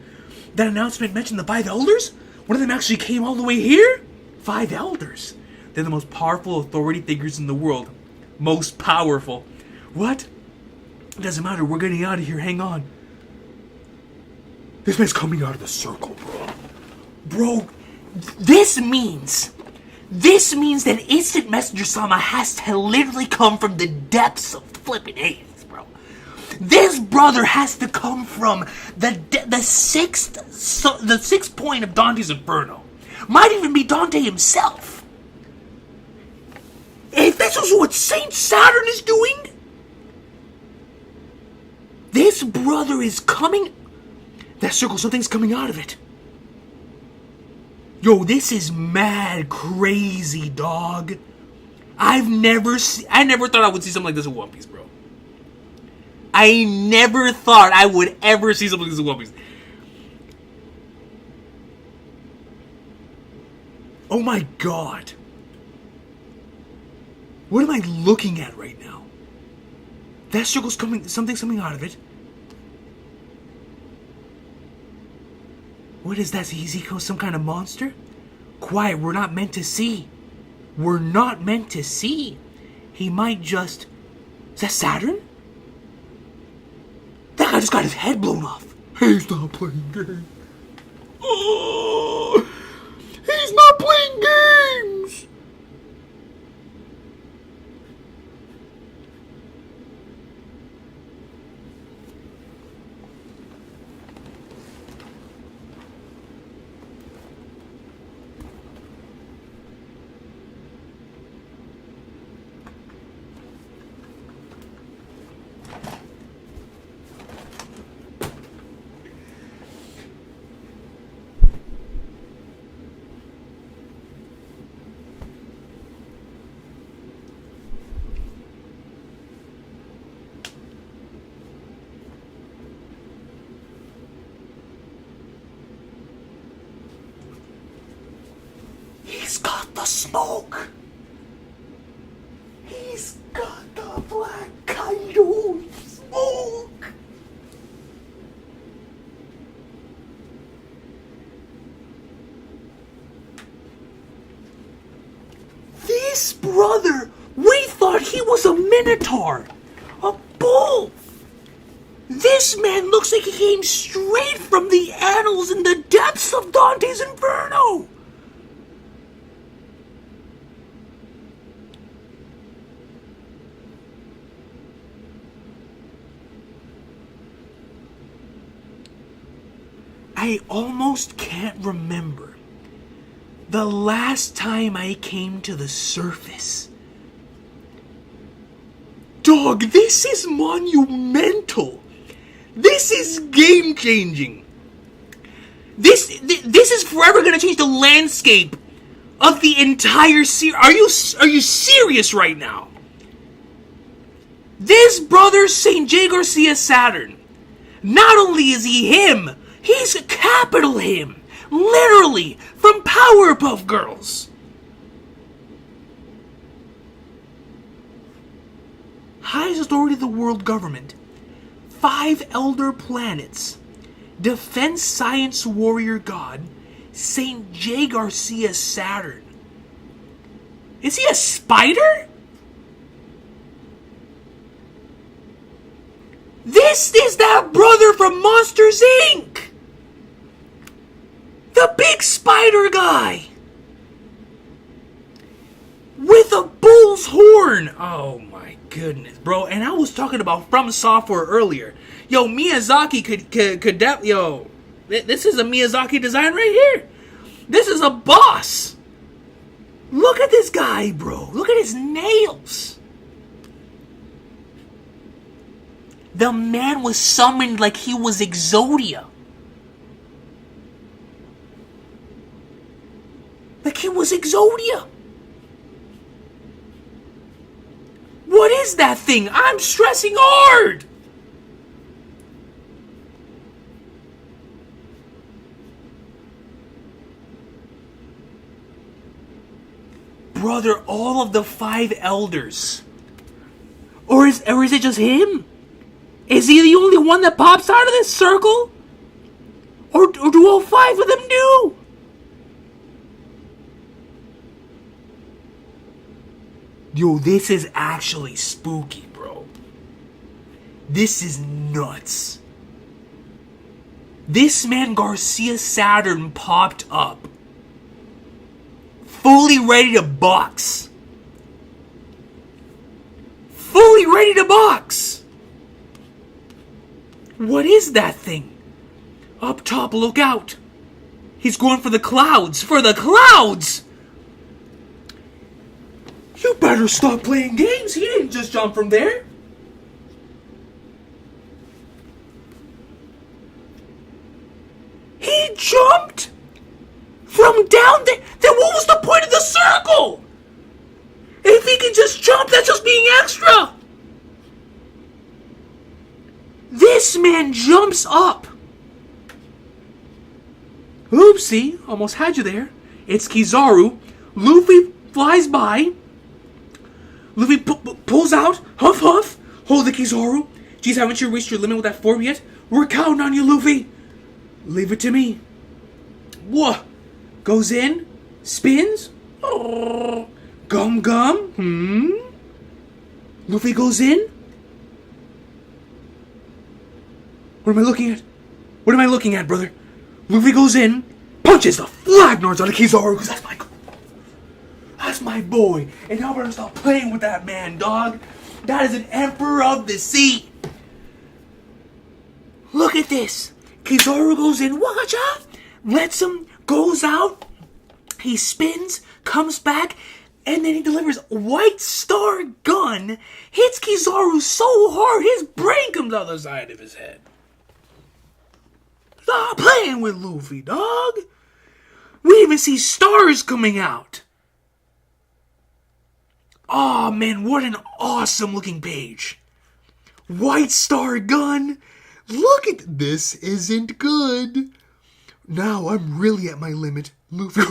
That announcement mentioned the Five Elders? One of them actually came all the way here? Five Elders. They're the most powerful authority figures in the world. Most powerful. What? It doesn't matter, we're getting out of here, hang on. This man's coming out of the circle, bro. Bro, this means that Instant Messenger Sama has to literally come from the depths of flipping Hades, bro. This brother has to come from the sixth point of Dante's Inferno. Might even be Dante himself. If this is what Saint Saturn is doing, this brother is coming. That circle, something's coming out of it. Yo, this is mad crazy, dog. I never thought I would see something like this in One Piece, bro. I never thought I would ever see something like this in One Piece. Oh my god. What am I looking at right now? That circle's coming, something's coming out of it. What is that? Is he some kind of monster? Quiet, we're not meant to see. We're not meant to see. He might just... Is that Saturn? That guy just got his head blown off. He's not playing games. Oh, he's not playing games. He's got the smoke. He's got the Black Kaido smoke. was a minotaur. A bull. This man looks like he came straight from the annals in the depths of Dante's Inferno. I almost can't remember the last time I came to the surface. Dog, this is monumental. This is game-changing. This is forever gonna change the landscape of the entire series. Are you serious right now? This brother, St. J. Garcia Saturn, not only is he him, he's a capital him. Literally, from Powerpuff Girls. Highest authority of the world government. 5 elder planets. Defense science warrior god. St. J. Garcia Saturn. Is he a spider? This is that brother from Monsters, Inc. The big spider guy. With a bull's horn. Oh my goodness, bro. And I was talking about From Software earlier. Yo, Miyazaki could yo, this is a Miyazaki design right here. This is a boss. Look at this guy, bro. Look at his nails. The man was summoned like he was Exodia. Like he was Exodia. What is that thing? I'm stressing hard. Brother, all of the 5 elders. Or is it just him? Is he the only one that pops out of this circle? Or do all 5 of them do? Yo, this is actually spooky, bro. This is nuts. This man Garcia Saturn popped up. Fully ready to box. Fully ready to box. What is that thing? Up top, look out. He's going for the clouds. For the clouds! You better stop playing games. He didn't just jump from there. He jumped from down there. Then what was the point of the circle? If he can just jump, that's just being extra. This man jumps up. Oopsie, almost had you there. It's Kizaru. Luffy flies by. Luffy pulls out. Huff, huff. Hold the Kizaru. Geez, haven't you reached your limit with that form yet? We're counting on you, Luffy. Leave it to me. Whoa. Goes in. Spins. Oh. Gum gum. Luffy goes in. What am I looking at? What am I looking at, brother? Luffy goes in. Punches the flagnards out of Kizaru because that's my... That's my boy. And y'all better stop playing with that man, dog. That is an Emperor of the Sea. Look at this. Kizaru goes in. Watcha. Lets him. Goes out. He spins. Comes back. And then he delivers White Star Gun. Hits Kizaru so hard his brain comes out the side of his head. Stop playing with Luffy, dog. We even see stars coming out. Oh man, what an awesome looking page. White Star Gun. Look at this. Isn't good. Now I'm really at my limit. Luffy.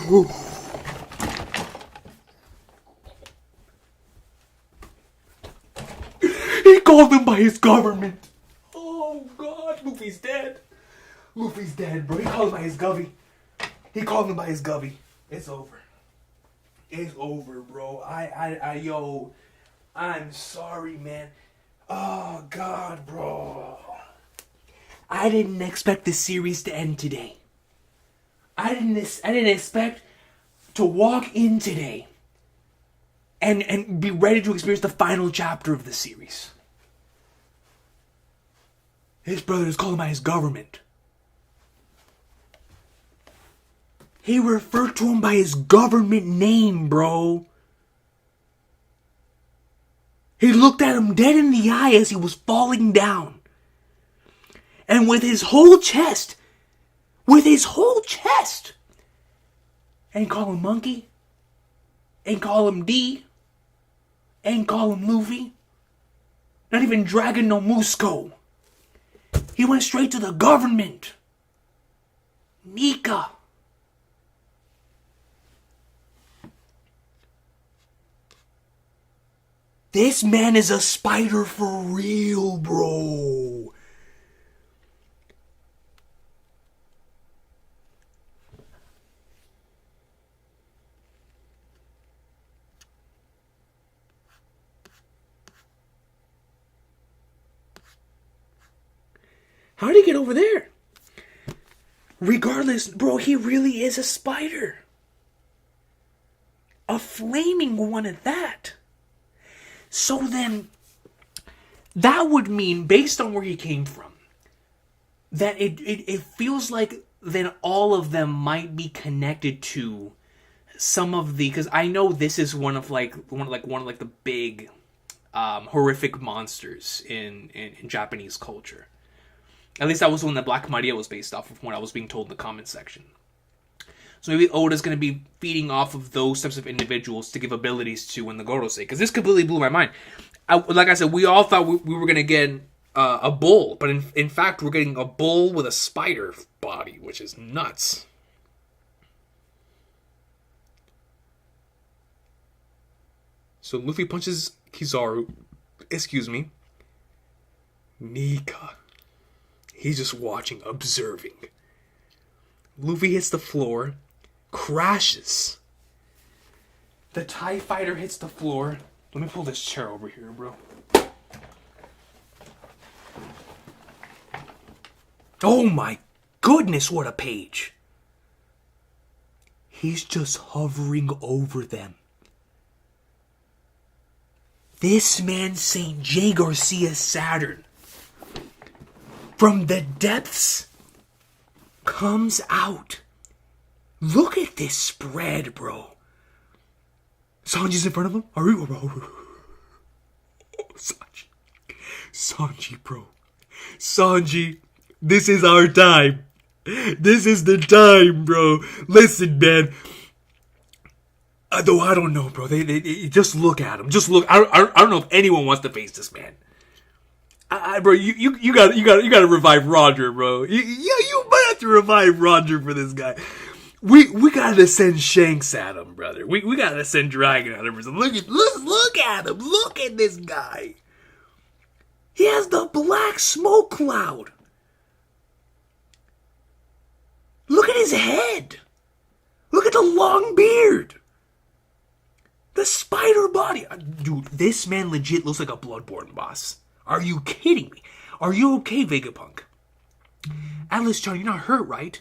He called him by his government. Oh god, Luffy's dead. Luffy's dead, bro. He called him by his govy. He called him by his govy. It's over. It's over, bro. Yo. I'm sorry, man. Oh, God, bro. I didn't expect this series to end today. I didn't expect to walk in today and be ready to experience the final chapter of the series. His brother is calling by his government. He referred to him by his government name, bro. He looked at him dead in the eye as he was falling down. And with his whole chest, ain't call him Monkey, ain't call him D, ain't call him Luffy, not even Dragon no Musco. He went straight to the government. Nika. This man is a spider for real, bro. How did he get over there? Regardless, bro, he really is a spider. A flaming one at that. So then, that would mean, based on where he came from, that it feels like then all of them might be connected to some of the, because I know this is one of the big horrific monsters in Japanese culture. At least that was the one that Black Maria was based off of, when I was being told in the comment section. So maybe Oda's going to be feeding off of those types of individuals to give abilities to in the Gorosei. Because this completely blew my mind. Like I said, we all thought we were going to get a bull. But in fact, we're getting a bull with a spider body, which is nuts. So Luffy punches Kizaru. Excuse me. Nika. He's just watching, observing. Luffy hits the floor, crashes. The TIE fighter hits the floor. Let me pull this chair over here, bro. Oh my goodness, what a page. He's just hovering over them. This man, St. J. Garcia Saturn, from the depths, comes out. Look at this spread, bro. Sanji's in front of him. Sanji, bro. Sanji, this is our time. This is the time, bro. Listen, man. Though I don't know, bro. They just look at him. Just look. I don't know if anyone wants to face this man. Bro, you gotta revive Roger, bro. You might have to revive Roger for this guy. We gotta send Shanks at him, brother. We gotta send Dragon at him. Look at him. Look at this guy. He has the black smoke cloud. Look at his head. Look at the long beard. The spider body. Dude, this man legit looks like a Bloodborne boss. Are you kidding me? Are you okay, Vegapunk? Alice-chan, you're not hurt, right?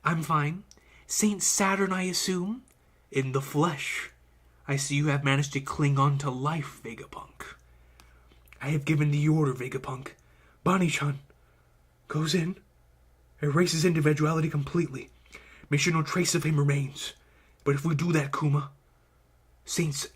I'm fine. Saint Saturn, I assume? In the flesh. I see you have managed to cling on to life, Vegapunk. I have given the order, Vegapunk. Bonnie-chan goes in, erases individuality completely. Make sure no trace of him remains. But if we do that, Kuma, Saints...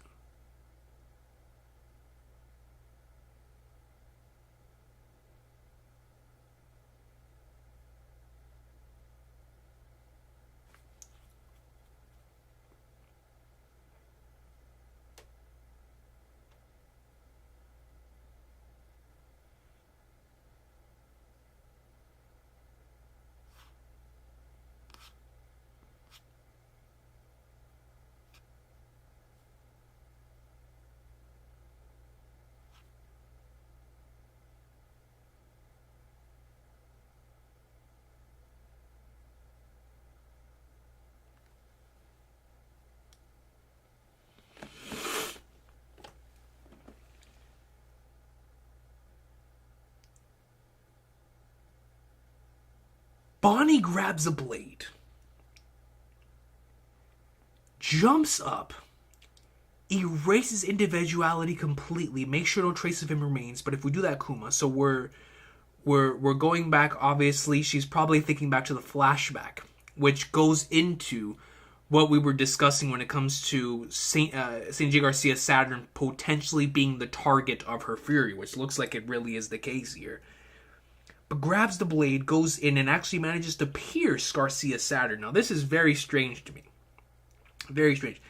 Bonnie grabs a blade, jumps up, erases individuality completely, makes sure no trace of him remains. But if we do that, Kuma, so we're going back. Obviously, she's probably thinking back to the flashback, which goes into what we were discussing when it comes to Saint J. Garcia Saturn potentially being the target of her fury, which looks like it really is the case here. But grabs the blade, goes in, and actually manages to pierce Garcia Saturn. Now, this is very strange to me. Very strange.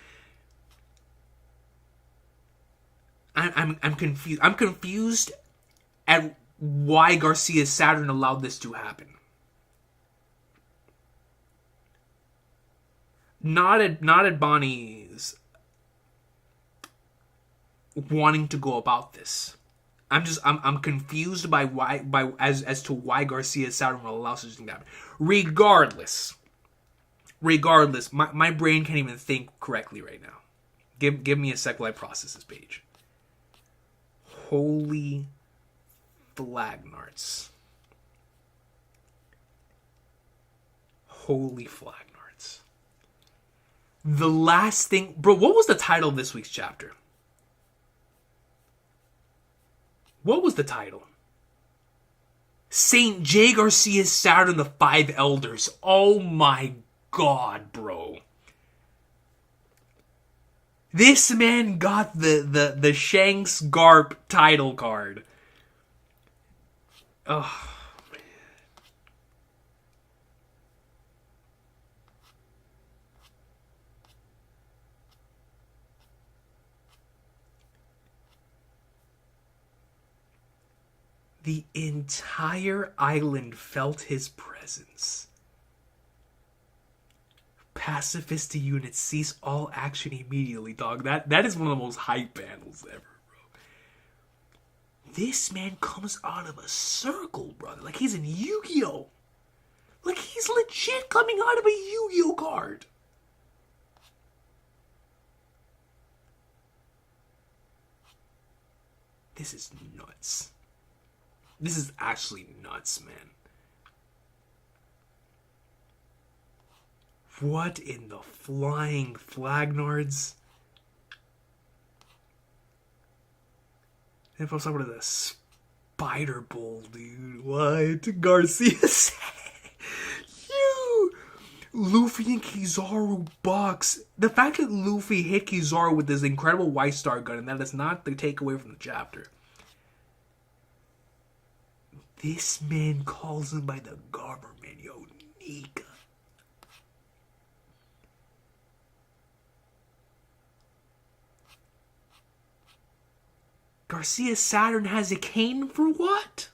I'm confused. I'm confused at why Garcia Saturn allowed this to happen. Not at Bonnie's wanting to go about this. I'm confused by why as to why Garcia Saturn will allow such a thing to happen. Regardless, my brain can't even think correctly right now. Give me a sec while I process this page. Holy flagnarts. Holy flagnarts. The last thing... Bro, what was the title of this week's chapter? What was the title? Saint J. Garcia Saturn, the Five Elders. Oh my god, bro. This man got the Shanks Garp title card. Oh, man. The entire island felt his presence. Pacifist units cease all action immediately, dog. That is one of the most hype panels ever, bro. This man comes out of a circle, brother. Like he's in Yu-Gi-Oh! Like he's legit coming out of a Yu-Gi-Oh! Card. This is nuts. This is actually nuts, man. What in the flying flagnards? And pops up with a spider bull, dude. What? Garcia said, you! Luffy and Kizaru box. The fact that Luffy hit Kizaru with this incredible White Star gun, and that is not the takeaway from the chapter. This man calls him by the government, yo, Nika. Garcia Saturn has a cane for what?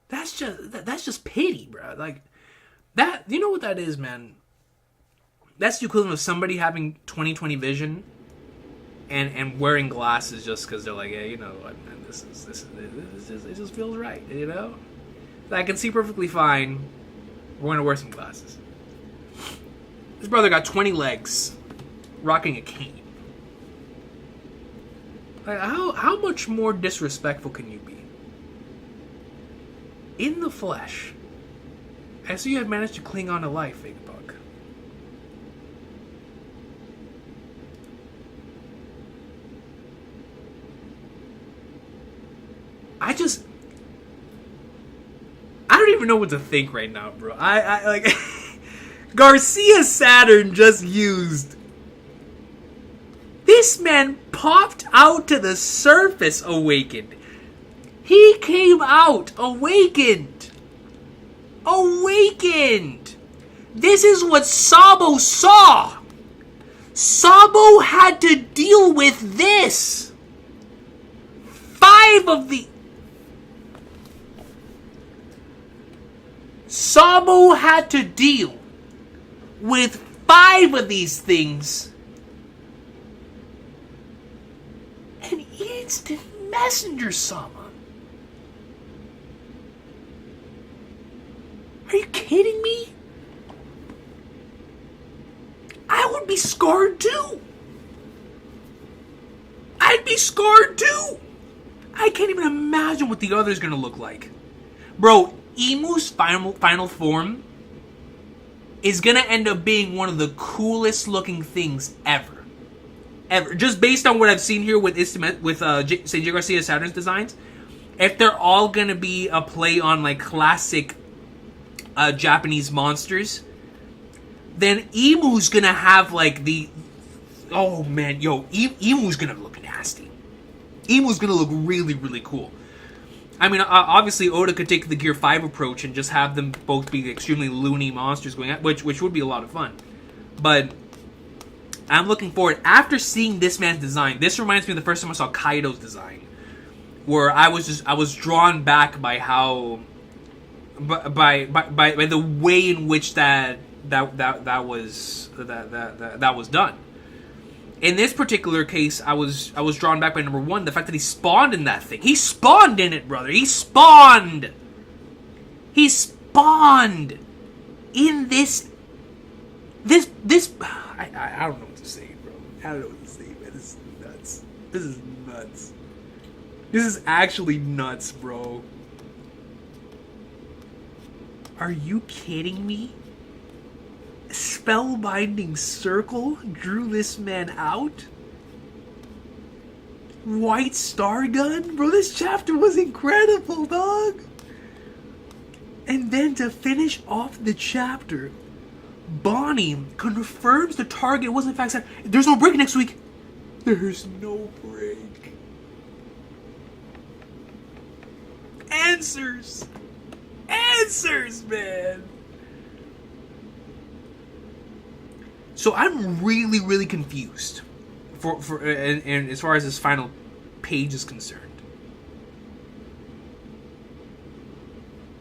That's just pity, bro. Like that, you know what that is, man? That's the equivalent of somebody having 20/20 vision and wearing glasses just because they're like, hey, you know what, man, this it just feels right, you know? I can see perfectly fine. We're going to wear some glasses. This brother got 20 legs, rocking a cane. Like, how much more disrespectful can you be? In the flesh, I see you have managed to cling on to life, Big Buck. I don't even know what to think right now, bro. I like Garcia Saturn just used. This man popped out to the surface awakened. He came out awakened. Awakened. This is what Sabo saw. Sabo had to deal with this. 5 of the... Sabo had to deal with 5 of these things. An instant messenger summon. Are you kidding me? I would be scarred too. I'd might be scarred too. I can't even imagine what the other's gonna look like. Bro, Emu's final form is gonna end up being one of the coolest looking things ever. Ever. Just based on what I've seen here with St. J. Garcia Saturn's designs, if they're all gonna be a play on like classic Japanese monsters, then Emu's gonna have like the... Oh man, yo, Emu's gonna look nasty. Emu's gonna look really, really cool. I mean, obviously Oda could take the Gear 5 approach and just have them both be extremely loony monsters going at, which would be a lot of fun. But I'm looking forward. After seeing this man's design, this reminds me of the first time I saw Kaido's design, where I was drawn back by how by the way in which that was done. In this particular case, I was drawn back by number one, the fact that he spawned in that thing. He spawned in it, brother. He spawned. He spawned in this. I don't know what to say, bro. I don't know what to say, man. This is nuts. This is nuts. This is actually nuts, bro. Are you kidding me? Spellbinding circle drew this man out? White Star Gun? Bro, this chapter was incredible, dog. And then to finish off the chapter, Bonnie confirms the target was in fact Saturn. There's no break next week. There's no break. Answers. Answers, man. So I'm really, really confused and as far as this final page is concerned.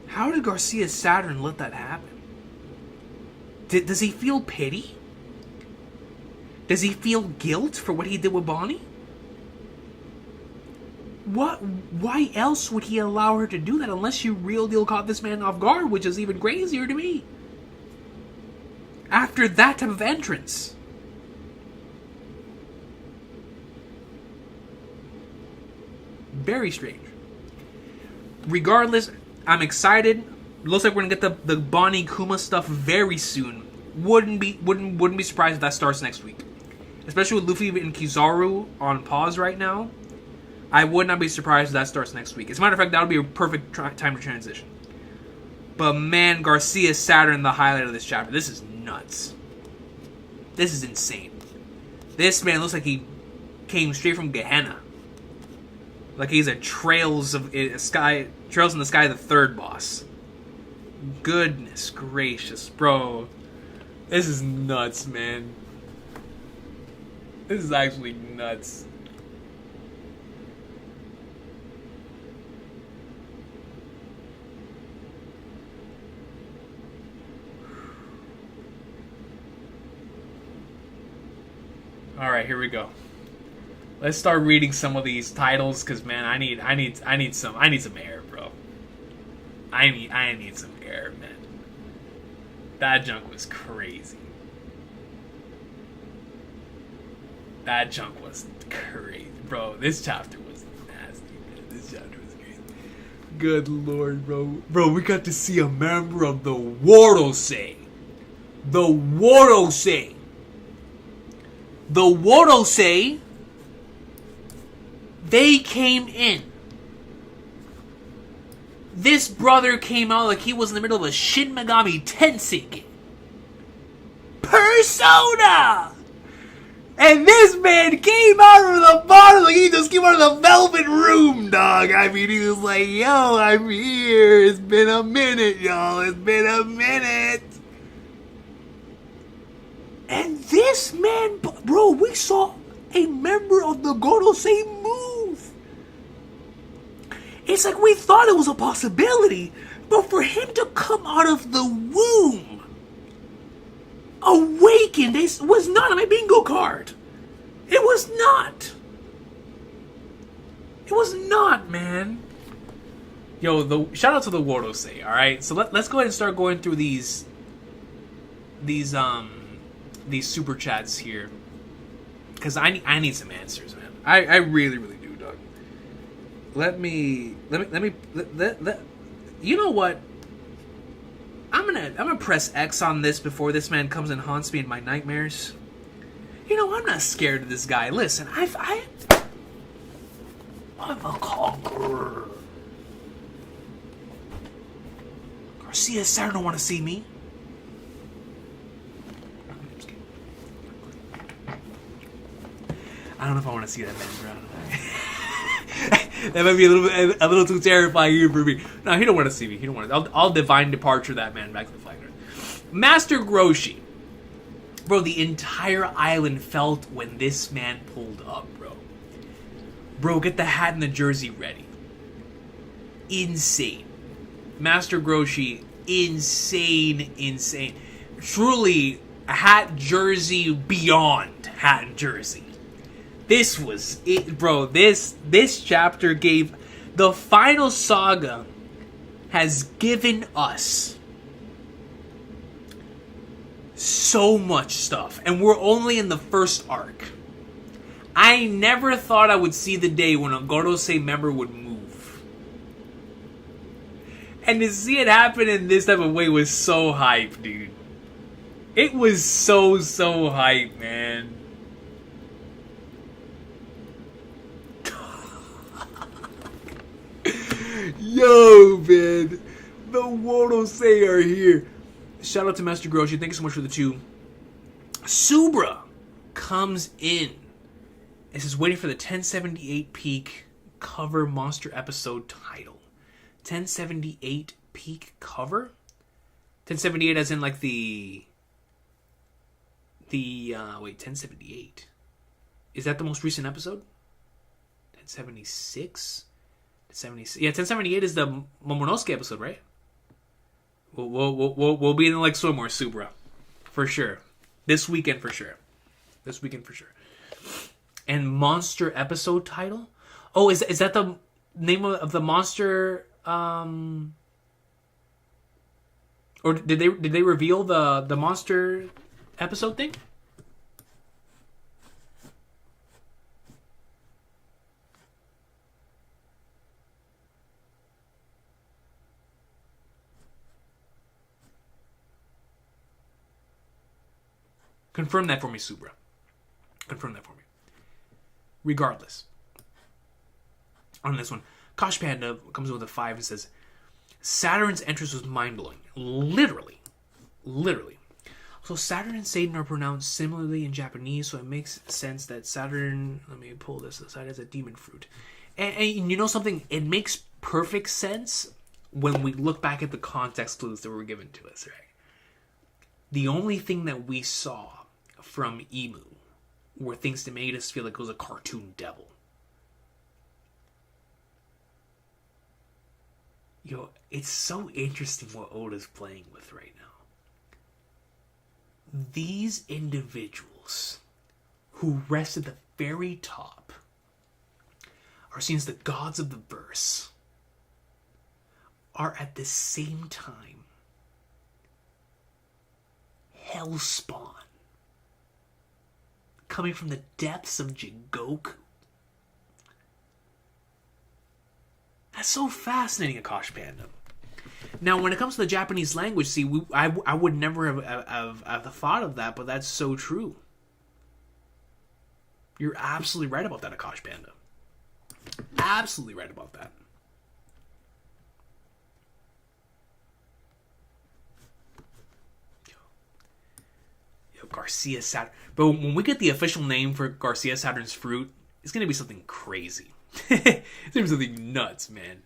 How did Garcia Saturn let that happen? Does he feel pity? Does he feel guilt for what he did with Bonnie? Why else would he allow her to do that unless you real deal caught this man off guard, which is even crazier to me. After that type of entrance. Very strange. Regardless, I'm excited. Looks like we're gonna get the Bonnie Kuma stuff very soon. Wouldn't be surprised if that starts next week. Especially with Luffy and Kizaru on pause right now. I would not be surprised if that starts next week. As a matter of fact, that would be a perfect time to transition. But man, Garcia Saturn, the highlight of this chapter. This is nuts. This is insane. This man looks like he came straight from Gehenna. Like he's a Trails in the Sky the third boss. Goodness gracious, bro. This is nuts, man. This is actually nuts. Alright, here we go. Let's start reading some of these titles, cause man, I need some air, bro. I need some air, man. That junk was crazy. That junk was crazy, bro. This chapter was nasty, man. This chapter was crazy. Good lord, bro. Bro, we got to see a member of the Warosei. The Warosei. The Warosei, they came in. This brother came out like he was in the middle of a Shin Megami Tensei Persona! And this man came out of the bottom like he just came out of the velvet room, dog. I mean, he was like, yo, I'm here. It's been a minute, y'all. It's been a minute. And this man, bro, we saw a member of the Gorosei move. It's like we thought it was a possibility, but for him to come out of the womb, awakened, it was not on my bingo card. It was not. It was not, man. Yo, shout out to the Gorosei, all right? So let's go ahead and start going through these super chats here, because I need some answers, man. I really, really do, Doug. You know what? I'm gonna press X on this before this man comes and haunts me in my nightmares. You know, I'm not scared of this guy. Listen, I'm a conqueror. Garcia Saturn don't want to see me. I don't know if I want to see that man drown. That might be a little too terrifying here for me. No, he don't want to see me. He don't want to. I'll divine departure that man back to the fighter. Master Groshi. Bro, the entire island felt when this man pulled up, bro. Bro, get the hat and the jersey ready. Insane. Master Groshi, insane. Truly, a hat jersey beyond hat and jersey. This was it, bro. This chapter gave... The final saga has given us so much stuff. And we're only in the first arc. I never thought I would see the day when a Gorosei member would move. And to see it happen in this type of way was so hype, dude. It was so hype, man. Yo, man. The Gorosei are here. Shout out to Master Groshi. Thank you so much for the 2. Subra comes in. It says, waiting for the 1078 peak cover monster episode title. 1078 peak cover? 1078 as in like the 1078. Is that the most recent episode? 1076? 76. Yeah, 1078 is the Momonosuke episode, right? We'll be in like swimwear, Subra. For sure. This weekend for sure. And monster episode title? Oh, is that the name of the monster? Or did they reveal the monster episode thing? Confirm that for me, Subra. Confirm that for me. Regardless, on this one, Kosh Panda comes in with a 5 and says, Saturn's entrance was mind-blowing. Literally. So Saturn and Satan are pronounced similarly in Japanese, so it makes sense that Saturn... Let me pull this aside as a demon fruit. And you know something? It makes perfect sense when we look back at the context clues that were given to us, right? The only thing that we saw from Emu were things that made us feel like it was a cartoon devil. Yo, it's so interesting what Oda's playing with right now. These individuals who rest at the very top are seen as the gods of the verse, are at the same time hellspawn, coming from the depths of Jigoku. That's so fascinating, Akash Panda. Now, when it comes to the Japanese language, see, I would never have thought of that, but that's so true. You're absolutely right about that, Akash Panda. Absolutely right about that. Garcia Saturn. But when we get the official name for Garcia Saturn's fruit, it's going to be something crazy. It's going to be something nuts, man.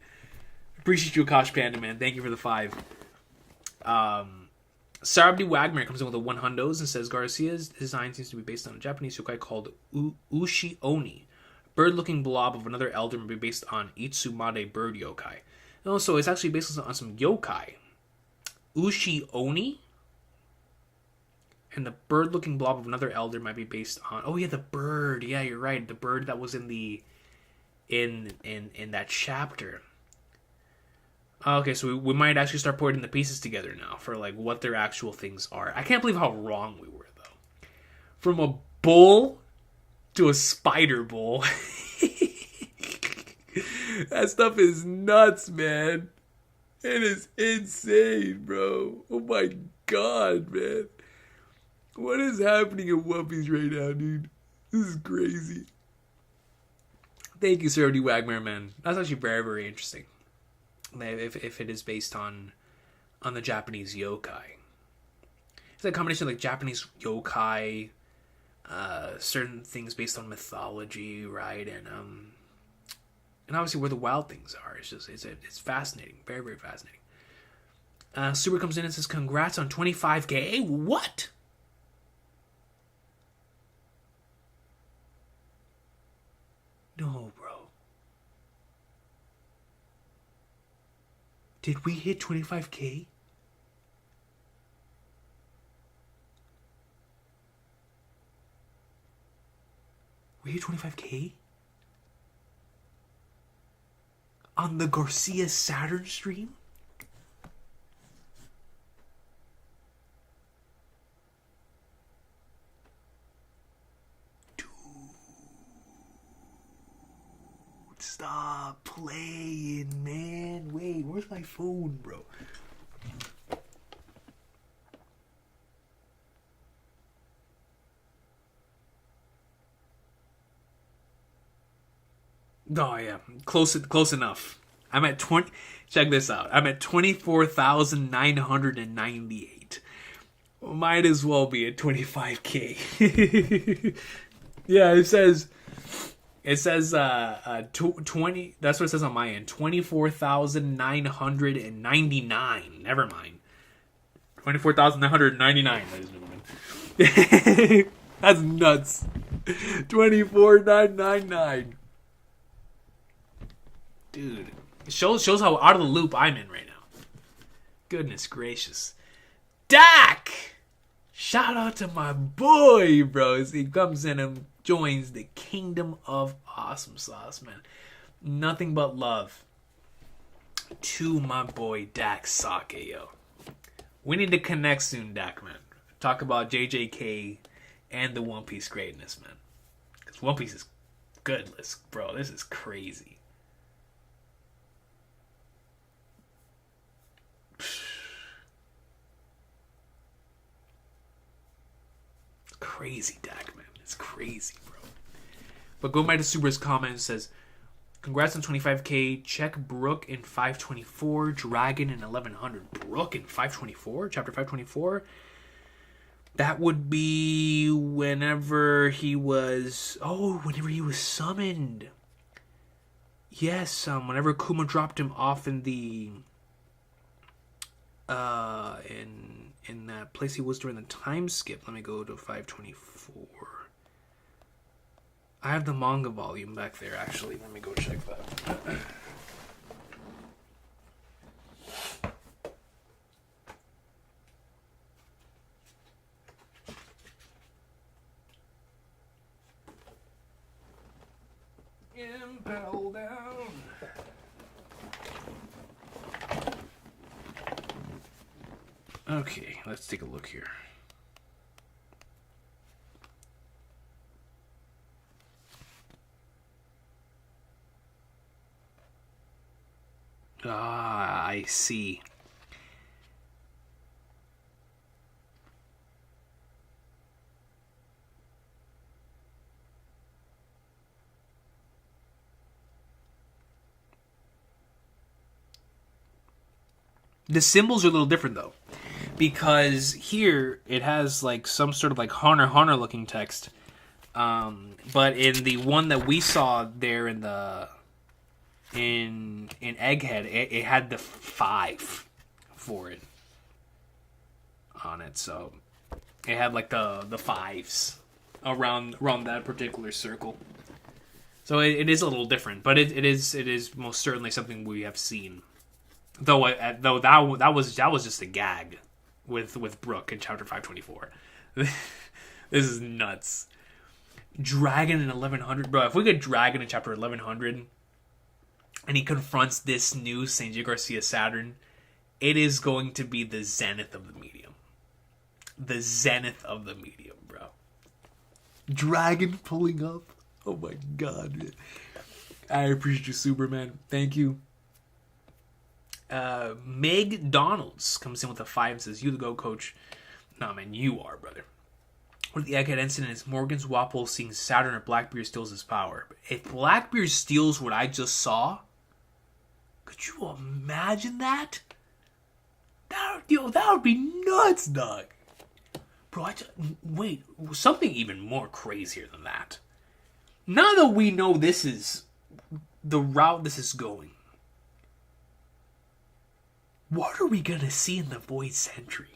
Appreciate you, Akash Panda, man. Thank you for the 5. Sarabdi Wagner comes in with a 1 hundos and says, Garcia's design seems to be based on a Japanese yokai called Ushi Oni. Bird-looking blob of another elder may be based on Itsumade bird yokai. And also, it's actually based on some yokai. Ushi Oni? And the bird-looking blob of another elder might be based on... Oh, yeah, the bird. Yeah, you're right. The bird that was in the... In that chapter. Okay, so we might actually start putting the pieces together now for, like, what their actual things are. I can't believe how wrong we were, though. From a bull to a spider bowl. That stuff is nuts, man. It is insane, bro. Oh my god, man. What is happening in One Piece right now, dude? This is crazy. Thank you, Sir D. Wagner, man. That's actually very, very interesting. If it is based on the Japanese yokai. It's a combination of like Japanese yokai, certain things based on mythology, right? And obviously where the wild things are. It's fascinating. Very, very fascinating. Super comes in and says, congrats on 25K. What? No, bro. Did we hit 25K? We hit 25K? On the Garcia Saturn stream? Dude. Stop playing, man. Wait, where's my phone, bro? Oh, yeah. Close enough. I'm at 20... Check this out. I'm at 24,998. Might as well be at 25K. Yeah, it says 20... That's what it says on my end. 24,999. Never mind. 24,999, ladies and gentlemen. That's nuts. 24,999. Dude, it shows how out of the loop I'm in right now. Goodness gracious. Dak! Shout out to my boy, bro, as he comes in and joins the kingdom of awesome sauce, man. Nothing but love to my boy Dak Sake, yo. We need to connect soon, Dak, man. Talk about JJK and the One Piece greatness, man. Because One Piece is good, bro. This is crazy. Crazy, Dak, man. It's crazy, bro. But going back to Subra's comment, says, congrats on 25K. Check Brook in 524. Dragon in 1100. Brook in 524? Chapter 524? That would be whenever he was... Oh, whenever he was summoned. Yes, whenever Kuma dropped him off in the... in that place he was during the time skip. Let me go to 524. I have the manga volume back there, actually. Let me go check that. Impel down. Okay, let's take a look here. Ah, I see. The symbols are a little different, though. Because here, it has, like, some sort of, like, Hunter looking text. But in the one that we saw there in the... In Egghead, it had the 5 for it. On it, so... It had, like, the 5s around that particular circle. So it is a little different. But it is most certainly something we have seen. Though that was just a gag with Brook in chapter 524. This is nuts. Dragon in 1100, bro. If we get Dragon in chapter 1100, and he confronts this new Sanji Garcia Saturn, it is going to be the zenith of the medium. The zenith of the medium, bro. Dragon pulling up. Oh my god, man. I appreciate you, Superman. Thank you. Meg Donalds comes in with a 5 and says, "You the go, coach." Nah, man, you are, brother. What the Egghead incident is Morgan's Wapol seeing Saturn or Blackbeard steals his power. If Blackbeard steals what I just saw, could you imagine that? That would be nuts, dog. Bro, wait, something even more crazier than that. Now that we know this is the route this is going, what are we gonna see in the Void Century?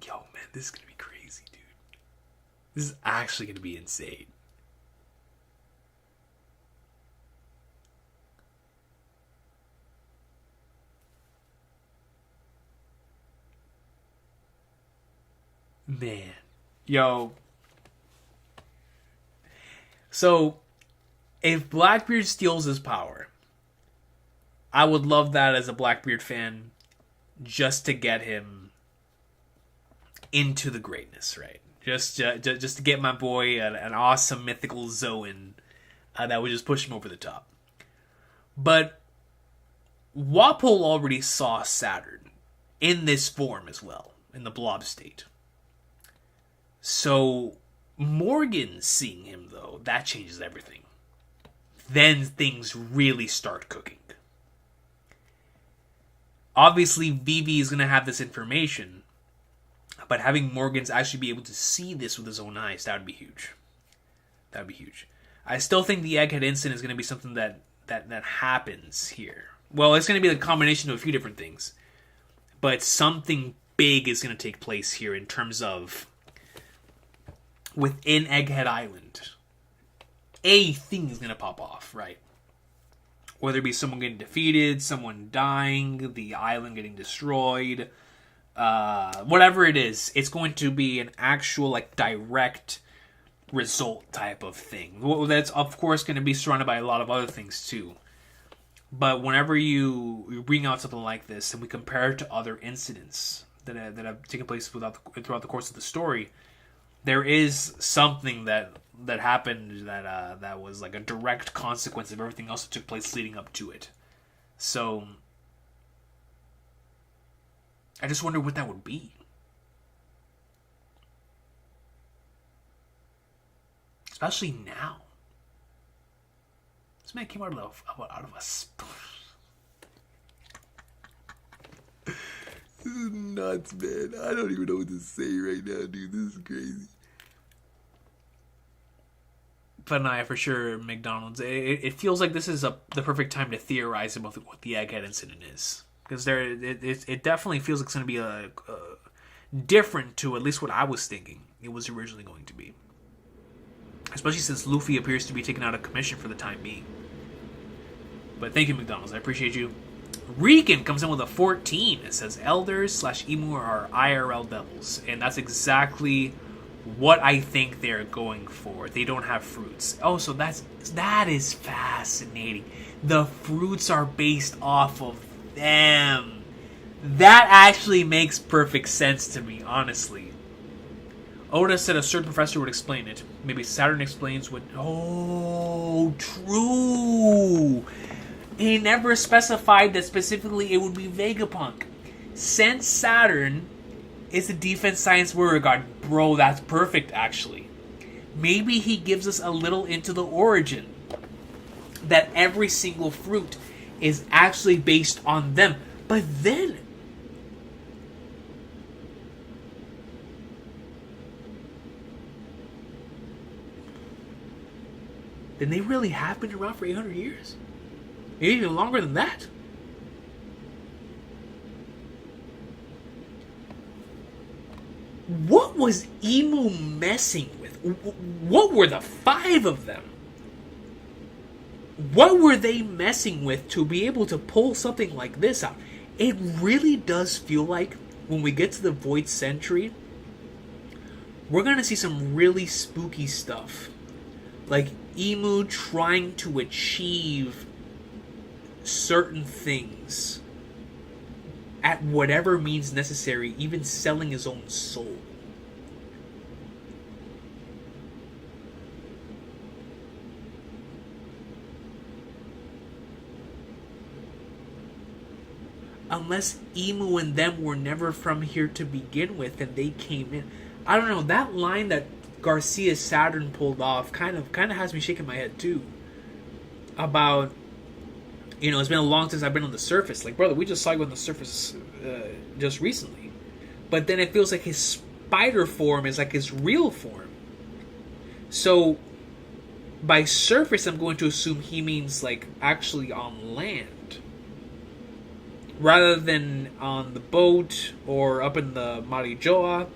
Yo, man, this is gonna be crazy, dude. This is actually gonna be insane. Man. Yo. So, if Blackbeard steals his power, I would love that as a Blackbeard fan, just to get him into the greatness, right? Just to get my boy an awesome mythical Zoan that would just push him over the top. But Wapol already saw Saturn in this form as well, in the blob state. So Morgan seeing him, though, that changes everything. Then things really start cooking. Obviously, Vivi is going to have this information, but having Morgan's actually be able to see this with his own eyes, that would be huge. That would be huge. I still think the Egghead incident is going to be something that happens here. Well, it's going to be a combination of a few different things, but something big is going to take place here in terms of within Egghead Island. A thing is going to pop off, right? Whether it be someone getting defeated, someone dying, the island getting destroyed, whatever it is, it's going to be an actual, like, direct result type of thing. That's, of course, going to be surrounded by a lot of other things, too. But whenever you bring out something like this, and we compare it to other incidents that have taken place throughout the course of the story, there is something that happened that was like a direct consequence of everything else that took place leading up to it. So I just wonder what that would be. Especially now. This man came out of a This is nuts, man. I don't even know what to say right now, dude. This is crazy. But no, for sure, McDonald's. It feels like this is the perfect time to theorize about what the Egghead incident is, because it definitely feels like it's going to be a different to at least what I was thinking it was originally going to be. Especially since Luffy appears to be taken out of commission for the time being. But thank you, McDonald's. I appreciate you. Recon comes in with a 14. It says Elders/Emu are IRL devils, and that's exactly what I think they're going for. They don't have fruits. Oh, so that is fascinating. The fruits are based off of them. That actually makes perfect sense to me, honestly. Oda said a certain professor would explain it. Maybe Saturn explains what... Oh, true. He never specified that specifically it would be Vegapunk. Since Saturn is the defense science warrior god, bro, that's perfect, actually. Maybe he gives us a little into the origin. That every single fruit is actually based on them. But then... Then they really have been around for 800 years? Maybe even longer than that? What was Emu messing with? What were the 5 of them? What were they messing with to be able to pull something like this out? It really does feel like when we get to the Void Century, we're gonna see some really spooky stuff. Like Emu trying to achieve certain things at whatever means necessary, even selling his own soul. Unless Emu and them were never from here to begin with and they came in. I don't know, that line that Garcia Saturn pulled off kind of has me shaking my head too. About, you know, it's been a long since I've been on the surface. Like, brother, we just saw you on the surface just recently. But then it feels like his spider form is like his real form. So, by surface, I'm going to assume he means, like, actually on land. Rather than on the boat or up in the Marijoa.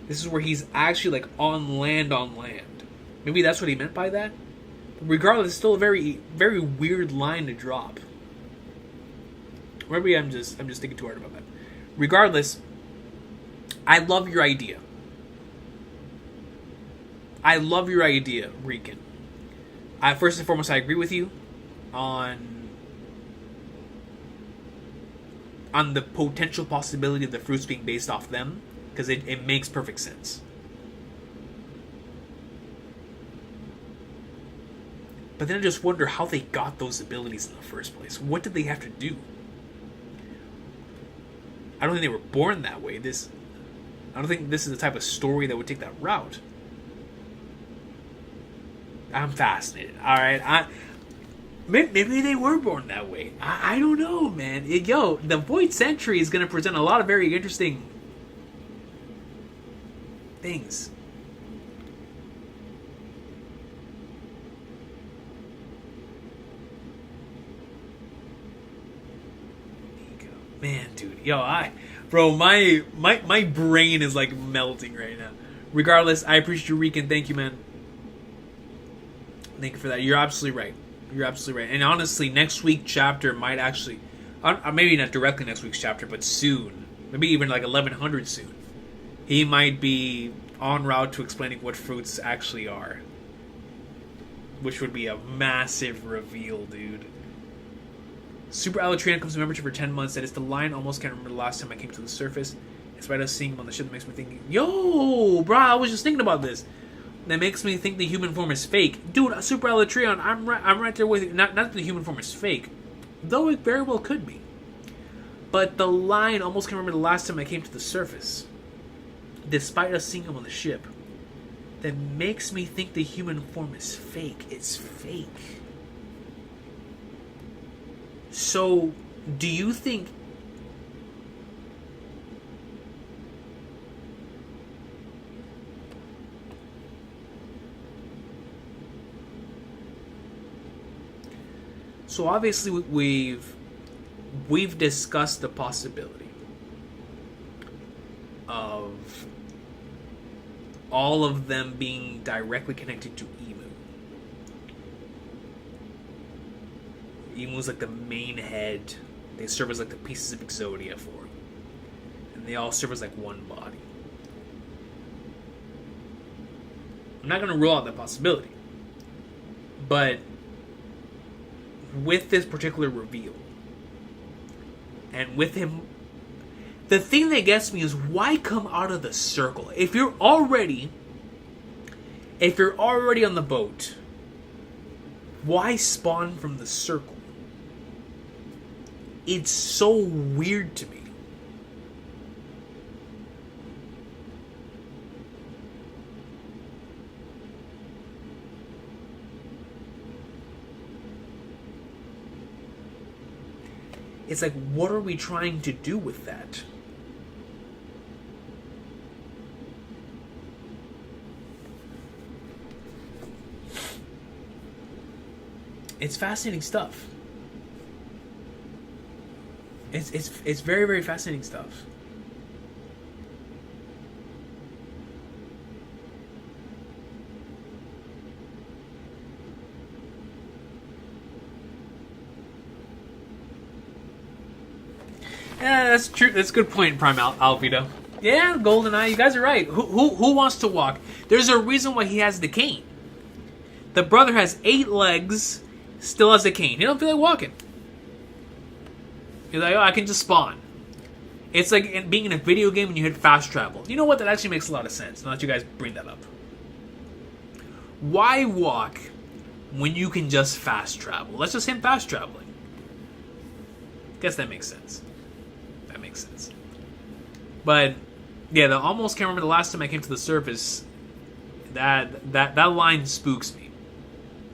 This is where he's actually, like, on land. Maybe that's what he meant by that? But regardless, it's still a very, very weird line to drop. Maybe I'm just thinking too hard about that. Regardless, I love your idea. I love your idea, Recon. First and foremost, I agree with you on the potential possibility of the fruits being based off them, because it makes perfect sense. But then I just wonder how they got those abilities in the first place. What did they have to do? I don't think they were born that way. I don't think this is the type of story that would take that route. I'm fascinated. All right, maybe they were born that way. I don't know, man. Yo, the Void Century is going to present a lot of very interesting things. Man, dude, bro, my brain is like melting right now. Regardless, I appreciate you, Recon. Thank you, man. Thank you for that. You're absolutely right. And honestly, next week's chapter might actually, maybe not directly next week's chapter, but soon, maybe even like 1100 soon, he might be en route to explaining what fruits actually are, which would be a massive reveal, dude. Super Alatrian comes to membership for 10 months. That is the line. Almost can't remember the last time I came to the surface. In spite of seeing him on the ship, that makes me think, yo, bro, I was just thinking about this. That makes me think the human form is fake. Dude, Super Alatrian, I'm right there with you. Not that the human form is fake, though it very well could be. But the line, almost can't remember the last time I came to the surface, despite us seeing him on the ship, that makes me think the human form is fake. It's fake. So, do you think... So obviously we've discussed the possibility of all of them being directly connected to Emu. Emu's like the main head. They serve as like the pieces of Exodia for him. And they all serve as like one body. I'm not going to rule out that possibility. But with this particular reveal, and with him, the thing that gets me is, why come out of the circle? If you're already on the boat, why spawn from the circle? It's so weird to me. It's like, what are we trying to do with that? It's fascinating stuff. It's very, very fascinating stuff. Yeah, that's true. That's a good point, Prime Albedo. Yeah, GoldenEye. You guys are right. Who wants to walk? There's a reason why he has the cane. The brother has 8 legs, still has a cane. He don't feel like walking. He's like, oh, I can just spawn. It's like being in a video game and you hit fast travel. You know what? That actually makes a lot of sense. Now that you guys bring that up. Why walk when you can just fast travel? Let's just hit fast traveling. Guess that makes sense. That makes sense. But yeah, I almost can't remember the last time I came to the surface. That line spooks me.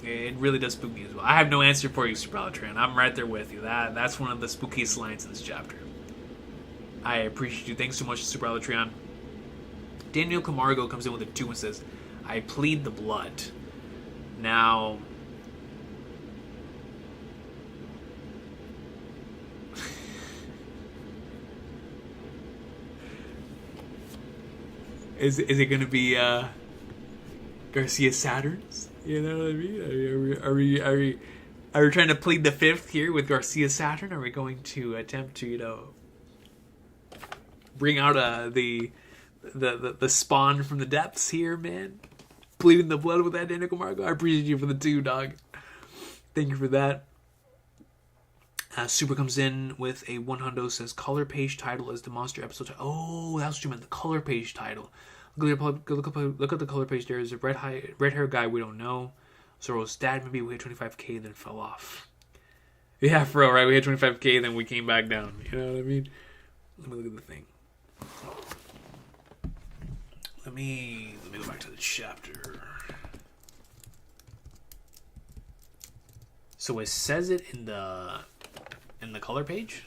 It really does spook me as well. I have no answer for you, Super Alatran. I'm right there with you. That's one of the spookiest lines in this chapter. I appreciate you. Thanks so much, Super Alatran. Daniel Camargo comes in with a 2 and says, I plead the blood. Now, is it going to be Garcia Saturn's? You know what I mean? Are we trying to plead the fifth here with Garcia Saturn? Are we going to attempt to, bring out the spawn from the depths here, man? Bleeding the blood with that, Daniel Camargo. I appreciate you for the 2, dog. Thank you for that. Super comes in with a 100, says color page title is the monster episode title. Oh, that's what you meant, the color page title. Look at the color page. There is a red hair guy we don't know. Zoro's dad, maybe we hit 25k then fell off. Yeah, for real, right? We hit 25k then we came back down. You know what I mean? Let me look at the thing. Let me go back to the chapter. So it says it in the color page.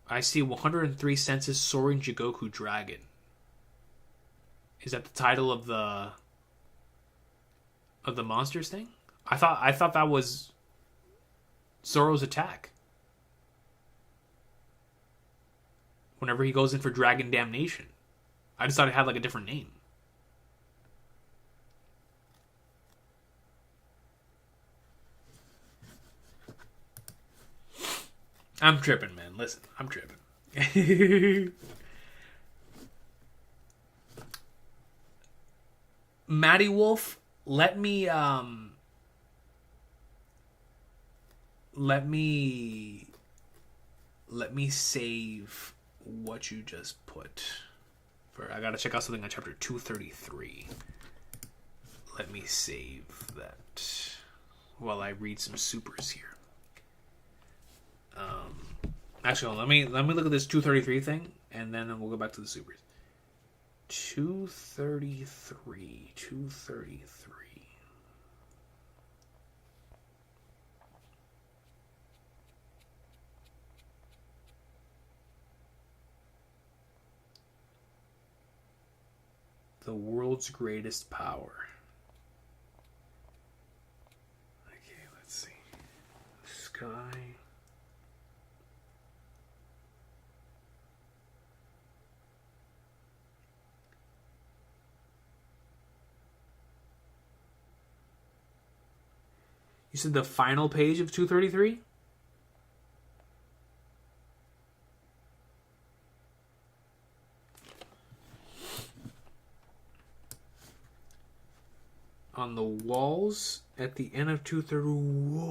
I see 103 senses soaring Jigoku dragon. Is that the title of the monsters thing? I thought that was Zoro's attack. Whenever he goes in for Dragon Damnation. I just thought it had like a different name. I'm tripping, man. Listen, I'm tripping. Matty Wolf, let me save what you just put. I gotta check out something on chapter 233. Let me save that while I read some supers here. Actually, let me look at this 233 thing, and then we'll go back to the supers. 233. The world's greatest power. Okay, let's see. Sky. You said the final page of 233? On the walls at the end of 230. Whoa.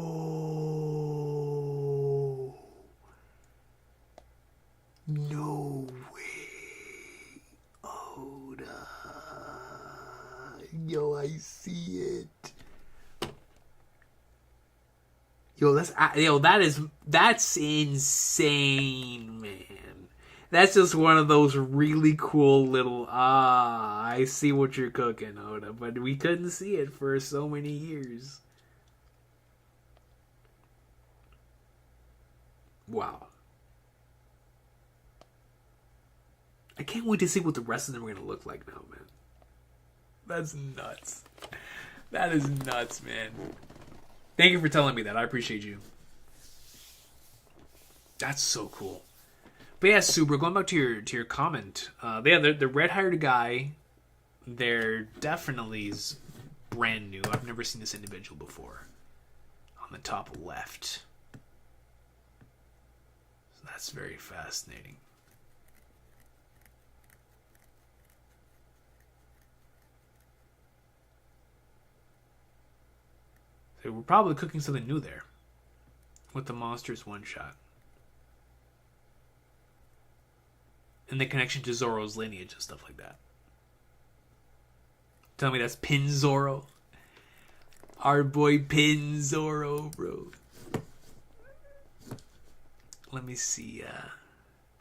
No way. Oda. Yo, I see it. That's insane, man. That's just one of those really cool little, I see what you're cooking, Oda. But we couldn't see it for so many years. Wow. I can't wait to see what the rest of them are going to look like now, man. That's nuts. That is nuts, man. Thank you for telling me that. I appreciate you. That's so cool. But yeah, Super, going back to your comment, the red-haired guy, they're definitely brand new. I've never seen this individual before. On the top left. So that's very fascinating. So we're probably cooking something new there. With the monsters one-shot. And the connection to Zoro's lineage and stuff like that. Tell me that's Pin Zoro. Our boy Pin Zoro, bro. Let me see.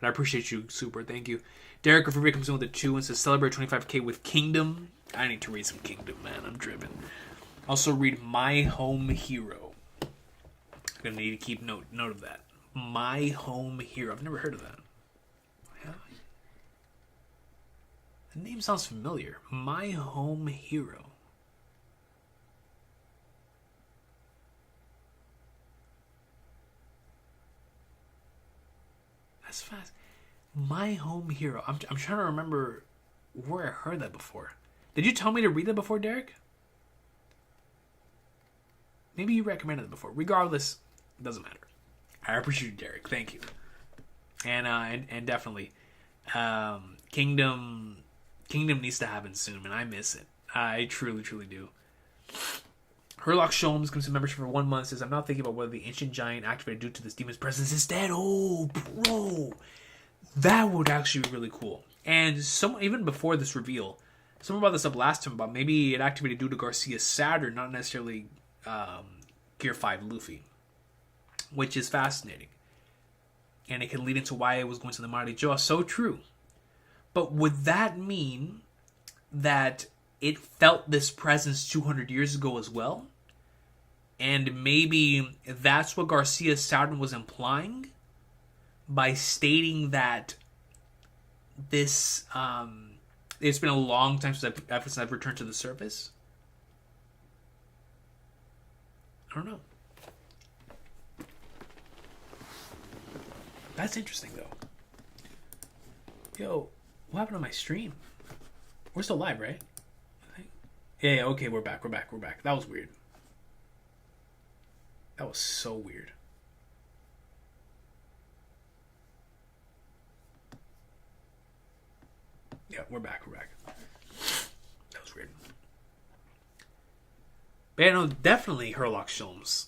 But I appreciate you, super. Thank you. Derek Rivera comes in with a 2 and says, celebrate 25K with Kingdom. I need to read some Kingdom, man. I'm driven. Also read My Home Hero. I'm going to need to keep note of that. My Home Hero. I've never heard of that. The name sounds familiar. My Home Hero. That's fast. My Home Hero. I'm trying to remember where I heard that before. Did you tell me to read that before, Derek? Maybe you recommended it before. Regardless, it doesn't matter. I appreciate you, Derek. Thank you. And definitely, Kingdom needs to happen soon, man. I miss it. I truly, truly do. Herlock Sholmes comes to membership for 1 month. Says, I'm not thinking about whether the ancient giant activated due to this demon's presence is dead. Oh, bro. That would actually be really cool. And even before this reveal, someone brought this up last time about maybe it activated due to Garcia's Saturn, not necessarily Gear 5 Luffy. Which is fascinating. And it can lead into why it was going to the Mighty Joa. So true. But would that mean that it felt this presence 200 years ago as well? And maybe that's what Garcia's Saturn was implying by stating that this it's been a long time since I've returned to the surface. I don't know. That's interesting though. Yo, what happened to my stream? We're still live, right? I think. Yeah, okay, we're back. That was weird. That was so weird. Yeah, we're back. That was weird. But yeah, no, definitely Herlock Sholmes.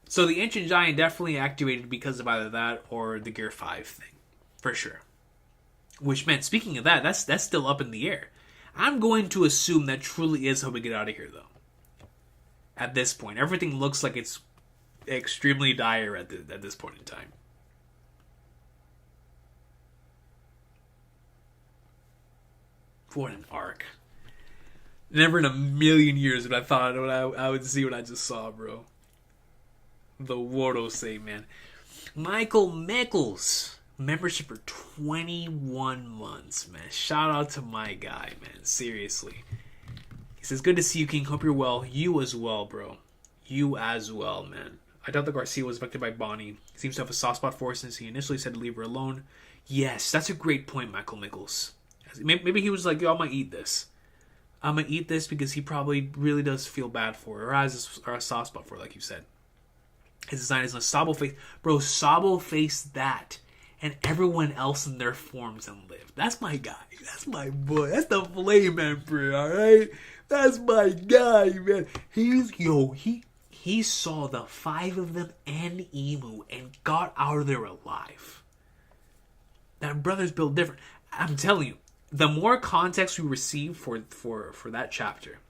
So the Ancient Giant definitely activated because of either that or the Gear 5 thing. For sure. Which meant, speaking of that, that's still up in the air. I'm going to assume that truly is how we get out of here, though. At this point. Everything looks like it's extremely dire at this point in time. What an arc. Never in a million years would I thought I would see what I just saw, bro. The Worosei, man. Michael Mickles. Membership for 21 months, man. Shout out to my guy, man. Seriously. He says, good to see you, King. Hope you're well. You as well, bro. You as well, man. I doubt that Garcia was affected by Bonnie. He seems to have a soft spot for her since he initially said to leave her alone. Yes, that's a great point, Michael Mickles. Maybe he was like, yo, I'm going to eat this. I'm going to eat this because he probably really does feel bad for her. Or has a soft spot for her, like you said. His design is a Sabo face. Bro, Sabo face that. And everyone else in their forms and live. That's my guy. That's my boy. That's the Flame Emperor, alright? That's my guy, man. He saw the 5 of them and Emu and got out of there alive. That brother's built different. I'm telling you, the more context we receive for that chapter,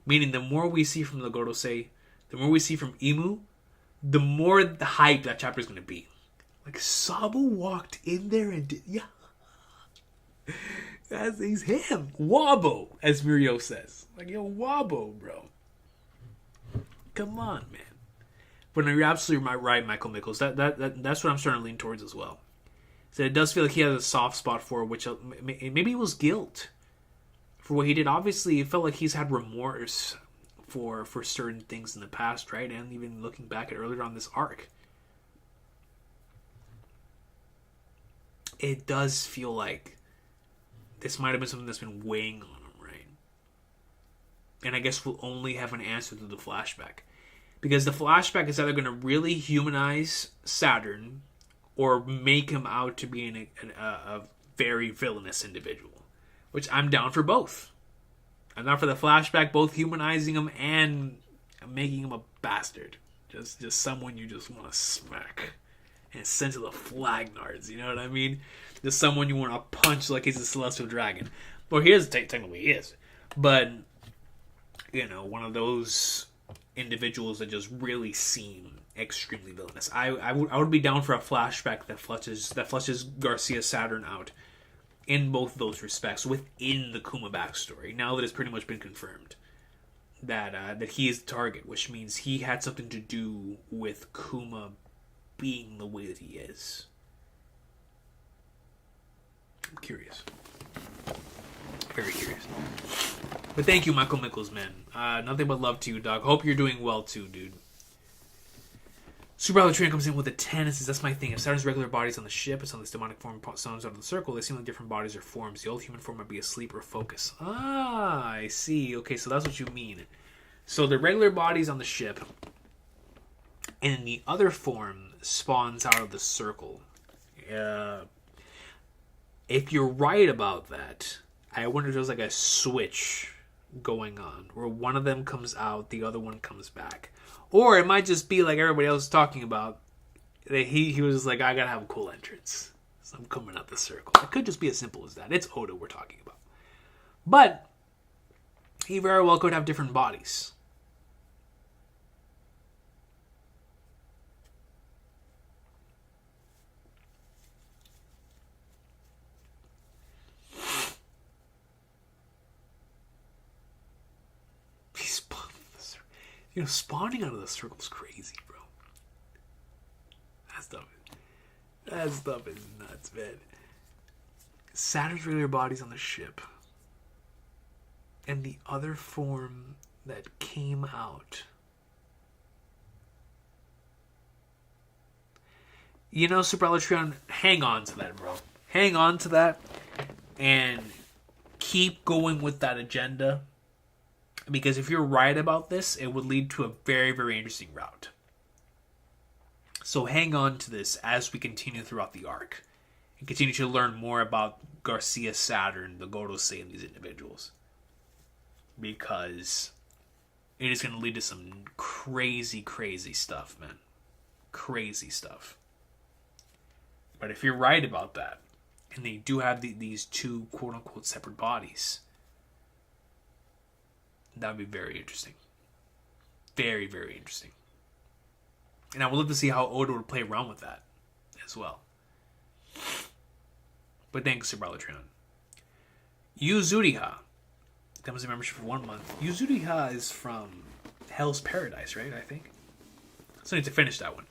meaning the more we see from the Gorosei, the more we see from Emu, the more the hype that chapter is going to be. Like, Sabo walked in there and did... Yeah. He's him. Wabo, as Mirio says. Like, yo, Wabo, bro. Come on, man. But no, you're absolutely right, Michael Mickles. That's what I'm starting to lean towards as well. So it does feel like he has a soft spot for which maybe it was guilt for what he did. Obviously, it felt like he's had remorse for certain things in the past, right? And even looking back at earlier on this arc. It does feel like this might have been something that's been weighing on him, right? And I guess we'll only have an answer to the flashback. Because the flashback is either going to really humanize Saturn or make him out to be a very villainous individual. Which I'm down for both. I'm down for the flashback, both humanizing him and making him a bastard. Just someone you just want to smack. And send to the Flagnards, you know what I mean? Just someone you want to punch like he's a celestial dragon. Well, he is, technically he is. But, you know, one of those individuals that just really seem extremely villainous. I would be down for a flashback that fleshes Garcia Saturn out in both those respects within the Kuma backstory. Now that it's pretty much been confirmed that he is the target, which means he had something to do with Kuma being the way that he is. I'm curious. Very curious. But thank you, Michael Mickles, man. Nothing but love to you, dog. Hope you're doing well too, dude. Super Train comes in with a 10 and says, that's my thing. If Saturn's regular body's on the ship, it's on this demonic form, stones out of the circle, they seem like different bodies or forms. The old human form might be asleep or focus. Ah, I see. Okay, so that's what you mean. So the regular body's on the ship, and the other form spawns out of the circle. If you're right about that, I wonder if there's like a switch going on, where one of them comes out, the other one comes back. Or it might just be like everybody else is talking about, that he was like, I gotta have a cool entrance, so I'm coming out the circle. It could just be as simple as that. It's Oda we're talking about. But he very well could have different bodies. You know, spawning out of the circle is crazy, bro. That stuff is nuts, man. Saturn's regular body's on the ship. And the other form that came out. You know, Super Electron, hang on to that, bro. Hang on to that. And keep going with that agenda. Because if you're right about this, it would lead to a very, very interesting route. So hang on to this as we continue throughout the arc. And continue to learn more about Garcia Saturn, the Gorosei, and these individuals. Because it is going to lead to some crazy, crazy stuff, man. Crazy stuff. But if you're right about that, and they do have these two quote-unquote separate bodies, that would be very interesting. Very, very interesting. And I would love to see how Oda would play around with that as well. But thanks, Super Electron. Yuzuriha comes in membership for 1 month. Yuzuriha is from Hell's Paradise, right? I think. So I need to finish that one.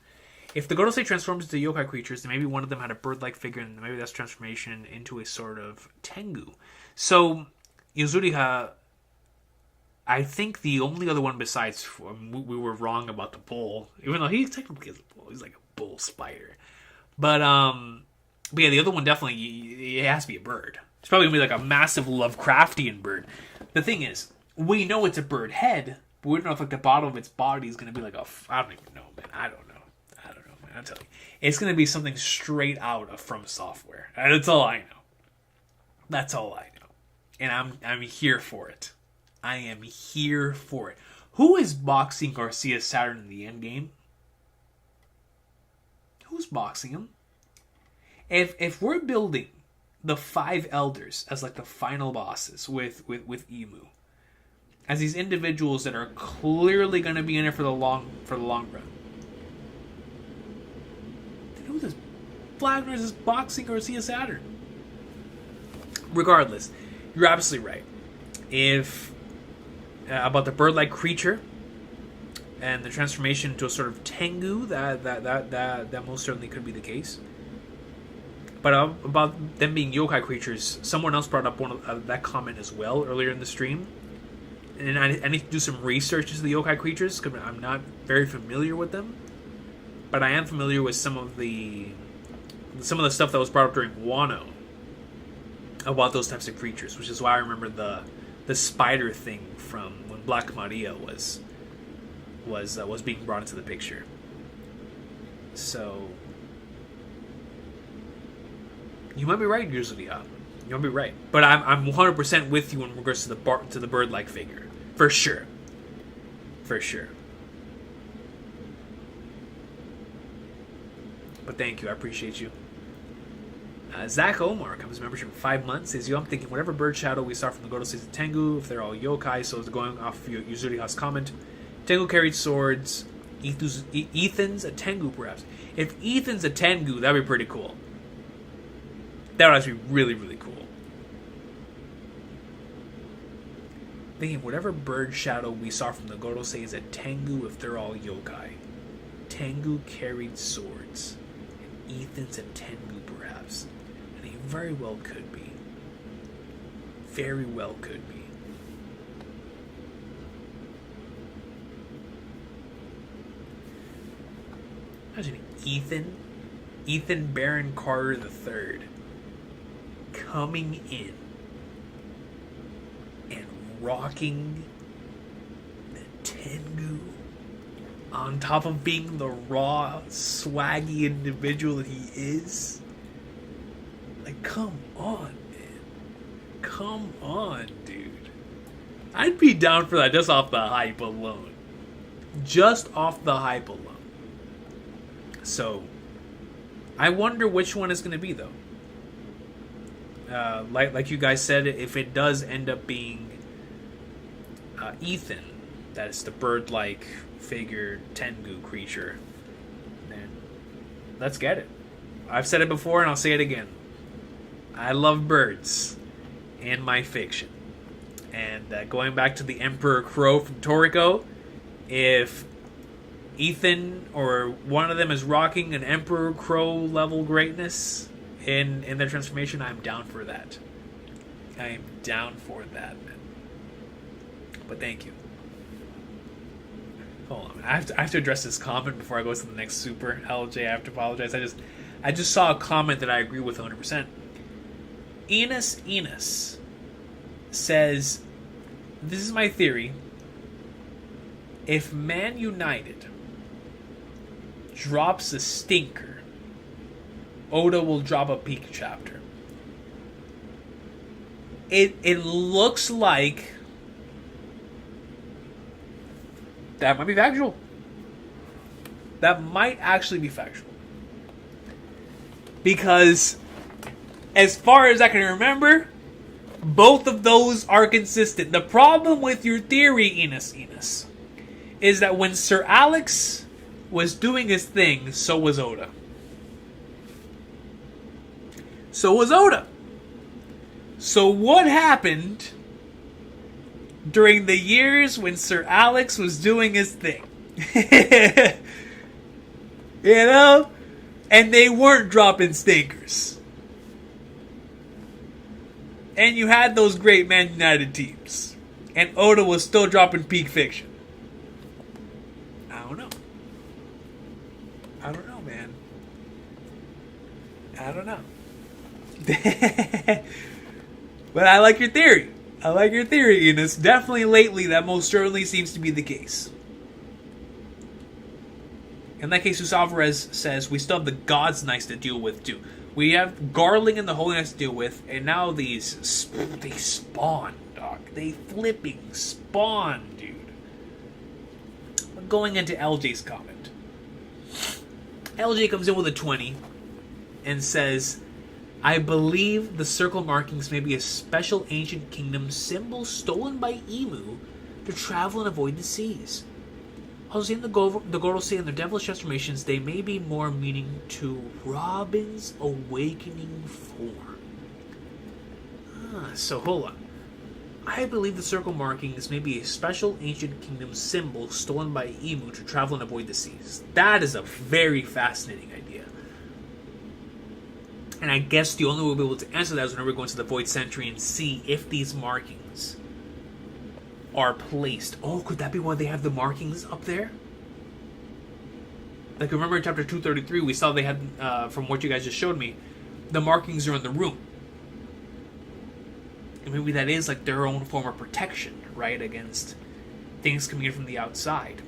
If the Gorosei transforms into yokai creatures, then maybe one of them had a bird-like figure, and maybe that's transformation into a sort of Tengu. So, Yuzuriha, I think the only other one besides, we were wrong about the bull, even though he technically is a bull. He's like a bull spider. But yeah, the other one definitely, it has to be a bird. It's probably going to be like a massive Lovecraftian bird. The thing is, we know it's a bird head, but we don't know if like the bottom of its body is going to be like I don't even know, man. I don't know, man. I'll tell you. It's going to be something straight out of From Software. That's all I know. That's all I know. And I'm here for it. I am here for it. Who is boxing Garcia Saturn in the endgame? Who's boxing him? If we're building the 5 elders as like the final bosses with Emu, as these individuals that are clearly going to be in it for the long run, then who this Flagners is boxing Garcia Saturn? Regardless, you're absolutely right. If about the bird-like creature and the transformation into a sort of Tengu, that most certainly could be the case. But about them being yokai creatures, someone else brought up that comment as well earlier in the stream. And I need to do some research into the yokai creatures, because I'm not very familiar with them. But I am familiar with some of the stuff that was brought up during Wano about those types of creatures, which is why I remember the spider thing from when Black Maria was being brought into the picture. So you might be right, Yuzuria. You might be right, but I'm 100% with you in regards to the bird-like figure, for sure. For sure. But thank you, I appreciate you. Zach Omar comes to membership for 5 months. Says, I'm thinking whatever bird shadow we saw from the Goto says Tengu, if they're all yokai, so it's going off of Yuzuriha's comment. Tengu carried swords. Ethan's a Tengu, perhaps. If Ethan's a Tengu, that'd be pretty cool. That would actually be really, really cool. Thinking whatever bird shadow we saw from the Goto is a Tengu if they're all yokai. Tengu carried swords. And Ethan's a Tengu, perhaps. And he very well could be. Very well could be. Imagine Ethan Baron Carter III coming in and rocking the Tengu on top of being the raw, swaggy individual that he is. Like, come on, man. Come on, dude. I'd be down for that just off the hype alone. Just off the hype alone. So, I wonder which one is going to be, though. Like you guys said, if it does end up being Ethan, that is the bird-like figure Tengu creature, then let's get it. I've said it before and I'll say it again. I love birds in my fiction. And going back to the Emperor Crow from Toriko, if Ethan or one of them is rocking an Emperor Crow level greatness in their transformation, I'm down for that. I am down for that, man. But thank you. Hold on, I have to address this comment before I go to the next super. LJ, I have to apologize. I just saw a comment that I agree with 100%. Enos says, this is my theory. If Man United drops a stinker, Oda will drop a peak chapter. It looks like that might be factual. That might actually be factual. Because as far as I can remember, both of those are consistent. The problem with your theory, Enos, is that when Sir Alex was doing his thing, so was Oda. So was Oda. So what happened during the years when Sir Alex was doing his thing? You know? And they weren't dropping stinkers. And you had those great Man United teams. And Oda was still dropping peak fiction. I don't know. I don't know, man. I don't know. But I like your theory. I like your theory, and it's definitely lately that most certainly seems to be the case. In that case, Usalvarez says, we still have the God's Knights to deal with, too. We have Garling and the Holy Knights to deal with, and now these, they spawn, dog. They flipping spawn, dude. Going into LJ's comment. LJ comes in with a 20 and says, I believe the circle markings may be a special ancient kingdom symbol stolen by Emu to travel and avoid the seas. Also, in the Gorosei and their devilish transformations, they may be more meaning to Robin's awakening form. So hold on. I believe the circle markings may be a special ancient kingdom symbol stolen by Emu to travel and avoid the seas. That is a very fascinating idea. And I guess the only way we'll be able to answer that is whenever we go into the Void Century and see if these markings are placed. Oh, could that be why they have the markings up there? Like, remember in chapter 233, we saw they had, from what you guys just showed me, the markings are in the room. And maybe that is like their own form of protection, right? Against things coming in from the outside.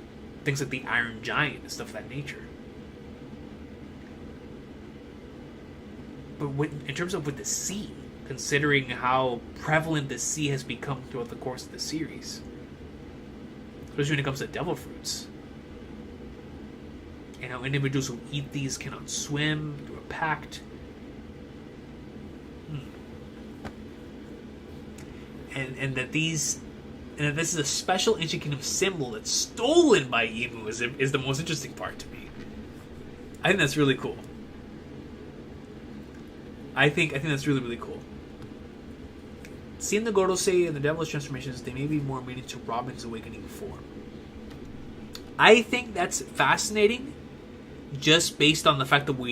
Things like the Iron Giant and stuff of that nature. But in terms of with the sea, considering how prevalent the sea has become throughout the course of the series, especially when it comes to devil fruits, and how individuals who eat these cannot swim through a pact. And that this is a special Ancient Kingdom symbol that's stolen by Emu is the most interesting part to me. I think that's really cool. I think that's really, really cool. Seeing the Gorosei and the Devilish transformations, they may be more meaning to Robin's awakening form. I think that's fascinating, just based on the fact that the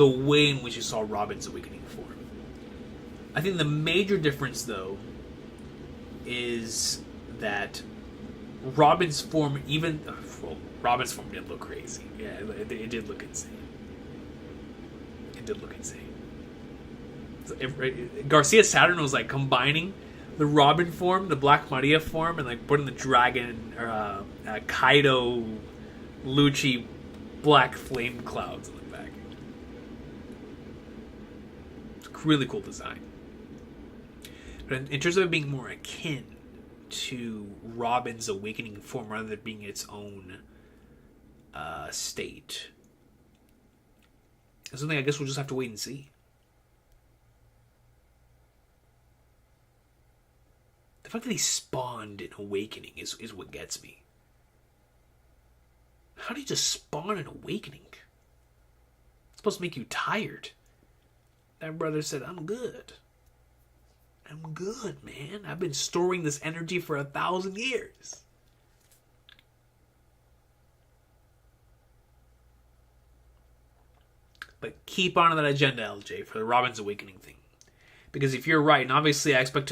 way in which you saw Robin's awakening form. I think the major difference, though, is that Robin's form Robin's form did look crazy. Yeah, it did look insane. Garcia Saturn was like combining the Robin form, the Black Maria form, and like putting the dragon or Kaido, Lucci, black flame clouds on the back. It's a really cool design. But in terms of it being more akin to Robin's awakening form rather than being its own state, it's something I guess we'll just have to wait and see. The fact that he spawned an awakening is what gets me. How do you just spawn an awakening? It's supposed to make you tired. That brother said, I'm good, man. I've been storing this energy for 1,000 years. But keep on that agenda, LJ, for the Robin's awakening thing. Because if you're right, and obviously I expect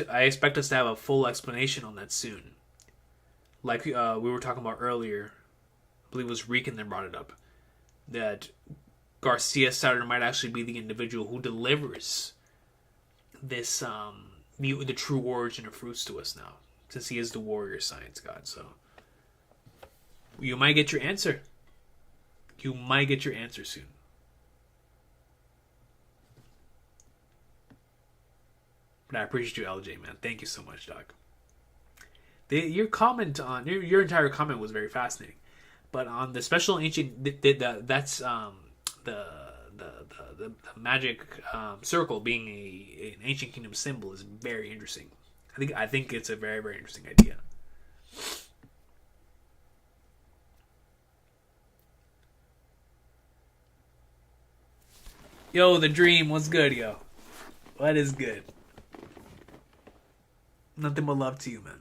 us to have a full explanation on that soon. Like we were talking about earlier, I believe it was Recon that brought it up, that Garcia Saturn might actually be the individual who delivers this the true origin of fruits to us now, since he is the warrior science god. So you might get your answer. You might get your answer soon. But I appreciate you, LJ, man. Thank you so much, Doc. Your comment on your entire comment was very fascinating, but on the special ancient that's the magic circle being an ancient kingdom symbol is very interesting. I think it's a very, very interesting idea. Yo, the dream, what's good, yo? What is good? Nothing but love to you, man.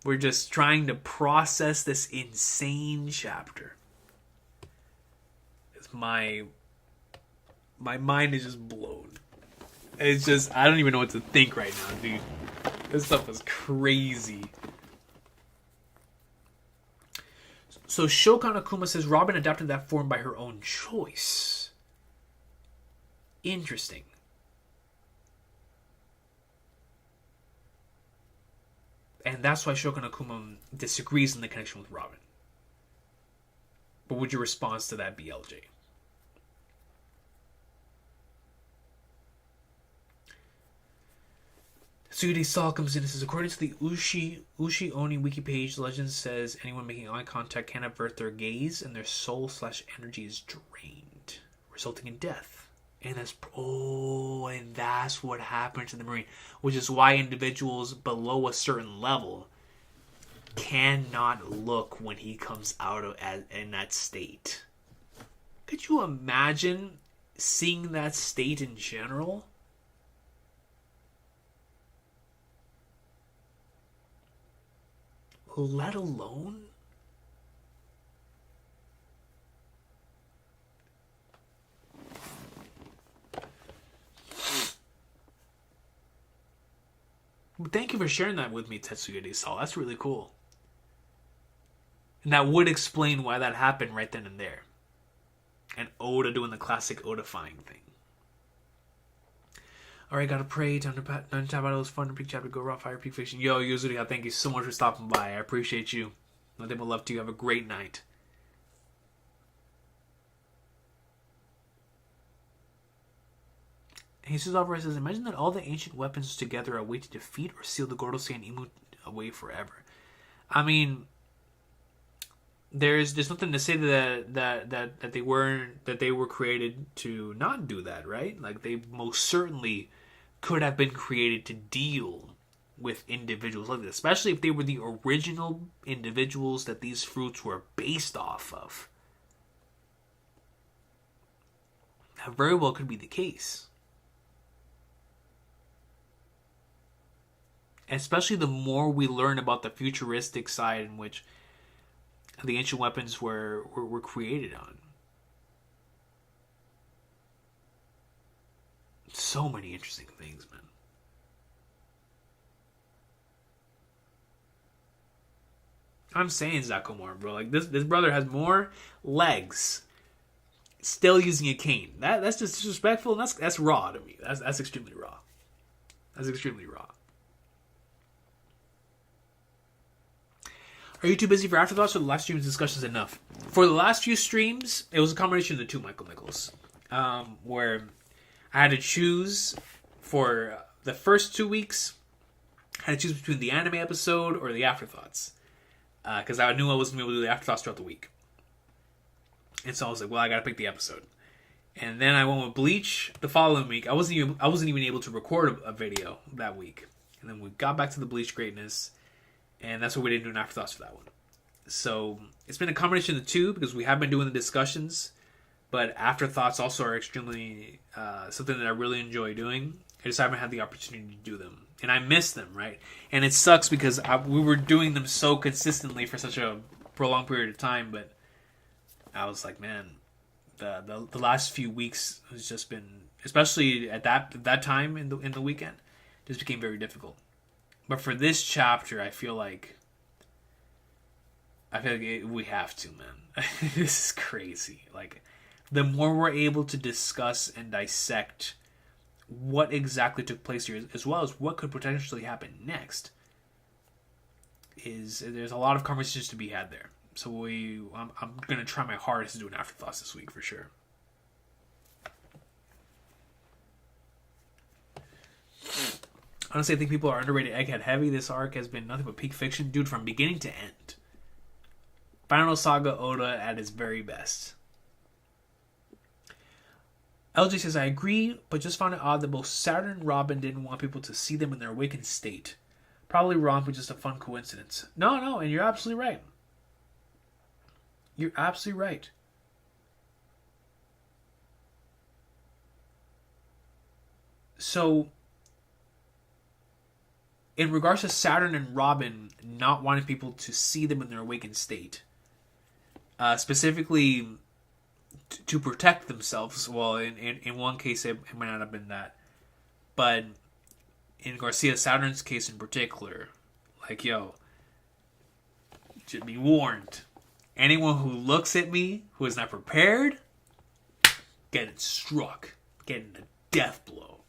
We're just trying to process this insane chapter. It's my mind is just blown. It's just, I don't even know what to think right now, dude. This stuff is crazy. So Shokan Akuma says Robin adapted that form by her own choice. Interesting. And that's why Shokan Akuma disagrees in the connection with Robin. But would your response to that be, LJ? Sugide Saw comes in and says, according to the Ushi Oni wiki page, legend says anyone making eye contact can avert their gaze and their soul/energy is drained, resulting in death. And that's what happened to the Marine, which is why individuals below a certain level cannot look when he comes out in that state. Could you imagine seeing that state in general? Let alone thank you for sharing that with me, Tetsuya Desal. That's really cool. And that would explain why that happened right then and there. And Oda doing the classic Odifying thing. Alright, gotta pray. Time to tap out of those fun peak chapter. Go raw fire peak fiction. Yo, Yozuriga, thank you so much for stopping by. I appreciate you. Nothing but love to you. Have a great night. Jesus Alvarez says, imagine that all the ancient weapons together are a way to defeat or seal the Gorosei and Imu away forever. I mean, there's nothing to say that they were created to not do that, right? Like, they most certainly could have been created to deal with individuals like this, especially if they were the original individuals that these fruits were based off of. That very well could be the case. Especially the more we learn about the futuristic side in which the ancient weapons were created on. So many interesting things, man. I'm saying Zakomar, bro. Like, this brother has more legs still using a cane. That's just disrespectful, and that's raw to me. That's extremely raw. That's extremely raw. Are you too busy for afterthoughts, or the last stream's discussions enough? For the last few streams, it was a combination of the two, Michael Nichols. Where I had to choose for the first 2 weeks, I had to choose between the anime episode or the afterthoughts. Because I knew I wasn't going to be able to do the afterthoughts throughout the week. And so I was like, well, I got to pick the episode. And then I went with Bleach the following week. I wasn't even able to record a video that week. And then we got back to the Bleach greatness. And that's what we didn't do an afterthoughts for that one. So it's been a combination of the two because we have been doing the discussions, but afterthoughts also are extremely something that I really enjoy doing. I just haven't had the opportunity to do them, and I miss them, right? And it sucks because we were doing them so consistently for such a prolonged period of time, but I was like, man, the last few weeks has just been, especially at that time in the weekend, just became very difficult. But for this chapter, I feel like we have to, man. This is crazy. Like, the more we're able to discuss and dissect what exactly took place here, as well as what could potentially happen next, there's a lot of conversations to be had there. So I'm going to try my hardest to do an afterthoughts this week for sure. Honestly, I think people are underrated Egghead heavy. This arc has been nothing but peak fiction, dude, from beginning to end. Final Saga Oda at its very best. LJ says, I agree, but just found it odd that both Saturn and Robin didn't want people to see them in their awakened state. Probably wrong, but just a fun coincidence. No, and you're absolutely right. You're absolutely right. So, in regards to Saturn and Robin not wanting people to see them in their awakened state, specifically to protect themselves, well, in one case it might not have been that, but in Garcia Saturn's case in particular, like, yo, should be warned. Anyone who looks at me who is not prepared, getting struck, getting a death blow.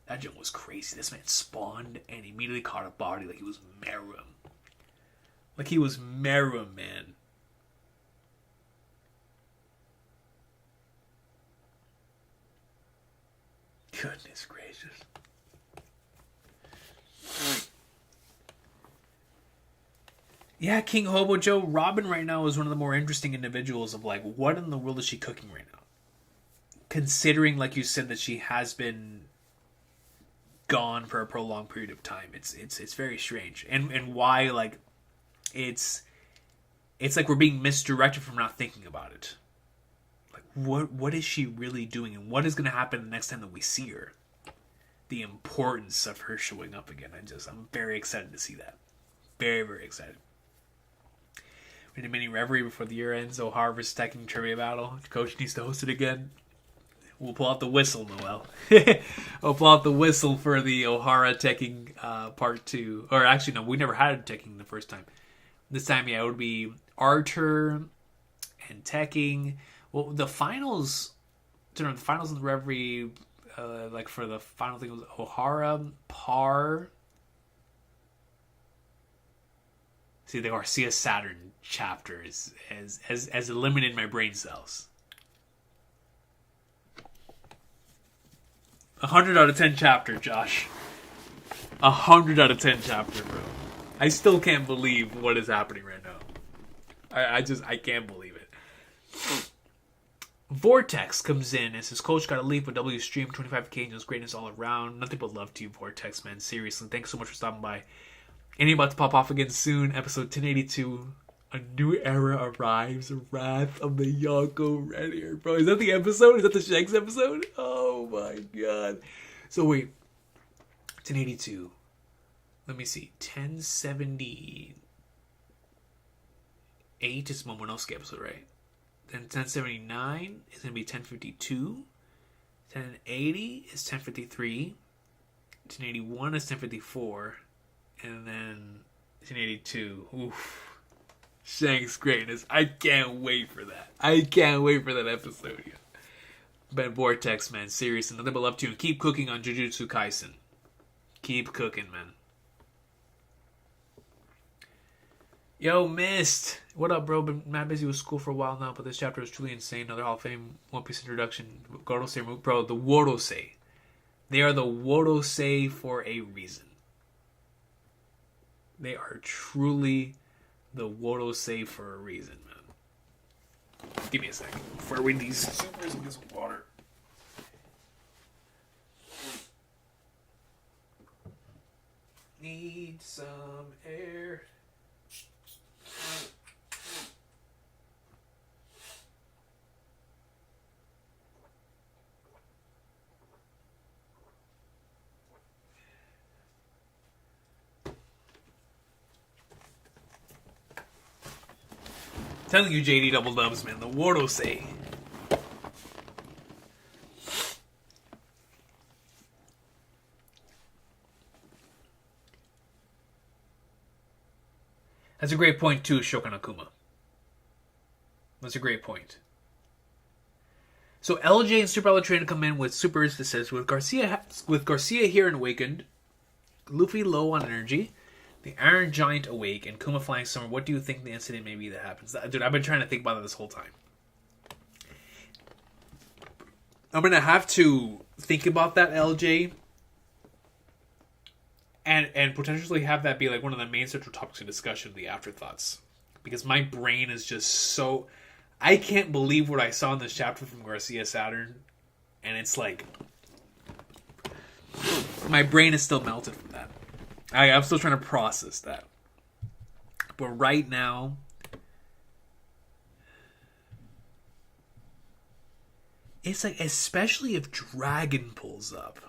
That jump was crazy. This man spawned and immediately caught a body like he was Meruem. Like he was Meruem, man. Goodness gracious. Yeah, King Hobo Joe, Robin right now is one of the more interesting individuals of like, what in the world is she cooking right now? Considering, like you said, that she has been gone for a prolonged period of time. It's very strange. And why, like, it's like we're being misdirected from not thinking about it. Like, what is she really doing, and what is going to happen the next time that we see her? The importance of her showing up again. I'm very excited to see that. Very, very excited. We need a mini reverie before the year ends. O'Hara versus Tekken trivia battle. Coach needs to host it again. We'll pull out the whistle, Noel. We'll pull out the whistle for the O'Hara Tekken part 2. Or actually, no, we never had Tekken the first time. This time, yeah, it would be Archer and Tekken. Well, the finals and the reverie like for the final thing, it was O'Hara, Par. See, the Garcia Saturn chapter has eliminated my brain cells. 100 out of 10 chapter, Josh. 100 out of 10 chapter, bro. I still can't believe what is happening right now. I can't believe it. Vortex comes in and says, Coach, gotta leave, but W stream 25k angels, greatness all around. Nothing but love to you, Vortex, man. Seriously, thanks so much for stopping by. And about to pop off again soon. Episode 1082. A new era arrives. Wrath of the Yonko Redhair. Bro, is that the episode? Is that the Shanks episode? Oh my god. So wait. 1082. Let me see. 1078 is Momonosuke episode, right? Then 1079 is going to be 1052. 1080 is 1053. 1081 is 1054. And then 1082. Oof. Shanks greatness. I can't wait for that. I can't wait for that episode. Yeah. But Vortex, man, seriously, nothing but love to you. And keep cooking on Jujutsu Kaisen. Keep cooking, man. Yo, Mist. What up, bro? Been mad busy with school for a while now, but this chapter is truly insane. Another Hall of Fame One Piece introduction. Gorosei, bro, the Worosei. They are the Worosei for a reason. They are truly the Worosei for a reason, man. Give me a second before I read these supers and get some water. Need some air. Telling you, JD Double Dubs, man, the Worosei. That's a great point too, Shokan Akuma. That's a great point. So LJ and Super Ella Train come in with supers that says with Garcia here and awakened, Luffy low on energy, the Iron Giant awake, and Kuma flying somewhere. What do you think the incident may be that happens? Dude, I've been trying to think about that this whole time. I'm gonna have to think about that, LJ, and potentially have that be like one of the main central topics of discussion, the afterthoughts, because my brain is just so. I can't believe what I saw in this chapter from Garcia Saturn, and it's like my brain is still melted from that. I'm still trying to process that. But right now, it's like, especially if Dragon pulls up,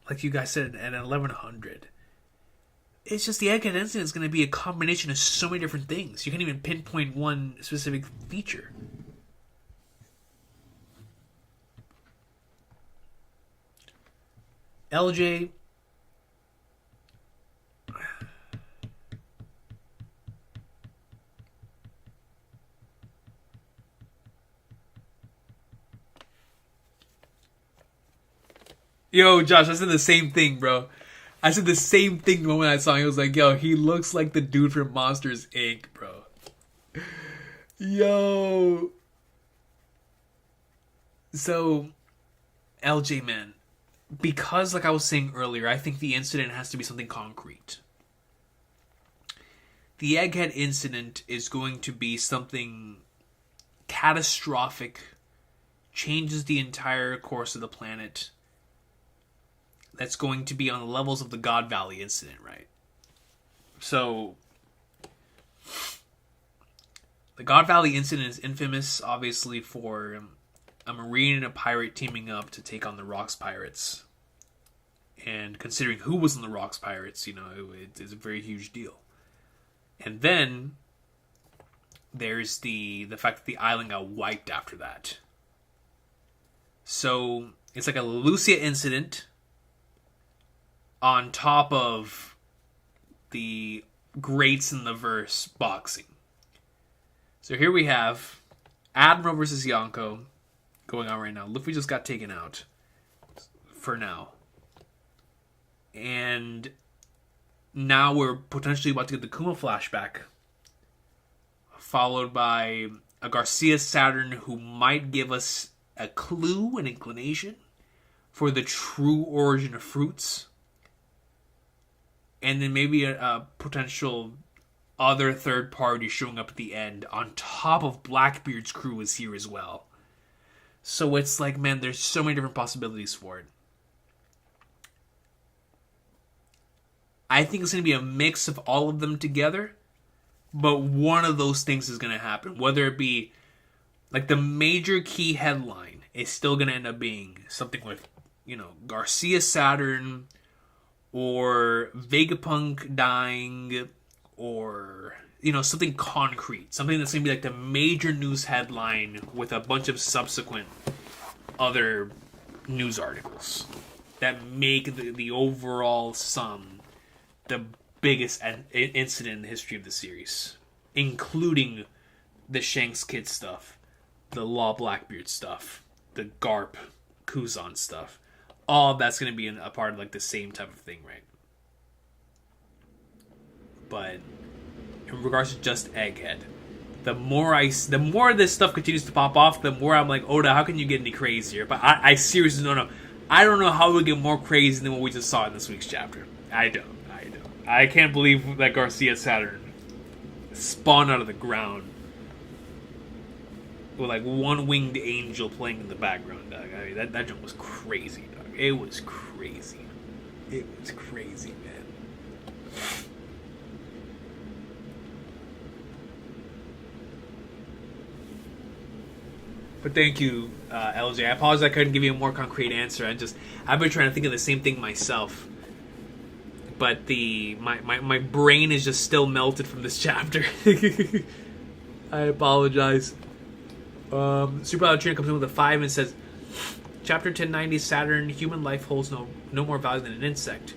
like you guys said, at 1100, it's just the Egghead incident is going to be a combination of so many different things. You can't even pinpoint one specific feature. LJ... Yo, Josh, I said the same thing, bro. I said the same thing the moment I saw him. I was like, yo, he looks like the dude from Monsters, Inc., bro. Yo. So, LJ, man, because, like I was saying earlier, I think the incident has to be something concrete. The Egghead incident is going to be something catastrophic, changes the entire course of the planet. That's going to be on the levels of the God Valley incident, right? So, the God Valley incident is infamous, obviously, for a Marine and a pirate teaming up to take on the Rocks Pirates. And considering who was in the Rocks Pirates, you know, it is a very huge deal. And then, there's the fact that the island got wiped after that. So, it's like a Lucia incident on top of the greats in the verse boxing. So here we have Admiral versus Yonko going on right now. Luffy just got taken out. for now. And now we're potentially about to get the Kuma flashback, followed by a Garcia Saturn who might give us a clue, an inclination for the true origin of fruits. And then maybe a potential other third party showing up at the end on top of Blackbeard's crew is here as well. So it's like, man, there's so many different possibilities for it. I think it's going to be a mix of all of them together, but one of those things is going to happen. Whether it be, like, the major key headline is still going to end up being something with, you know, Garcia Saturn, or Vegapunk dying, or, you know, something concrete. Something that's going to be like the major news headline with a bunch of subsequent other news articles that make the overall sum the biggest incident in the history of the series, including the Shanks Kid stuff, the Law Blackbeard stuff, the Garp Kuzan stuff. All that's going to be a part of like the same type of thing, right? But in regards to just Egghead, the more this stuff continues to pop off, the more I'm like, Oda, how can you get any crazier? But I seriously don't know. I don't know how we get more crazy than what we just saw in this week's chapter. I don't. I can't believe that Garcia Saturn spawned out of the ground with like one winged angel playing in the background, dog. I mean, that jump was crazy, dog. It was crazy. It was crazy, man. But thank you, LJ. I apologize I couldn't give you a more concrete answer. I've been trying to think of the same thing myself. But my brain is just still melted from this chapter. I apologize. Super Loud Trainer comes in with a 5 and says, Chapter 1090, Saturn, human life holds no more value than an insect.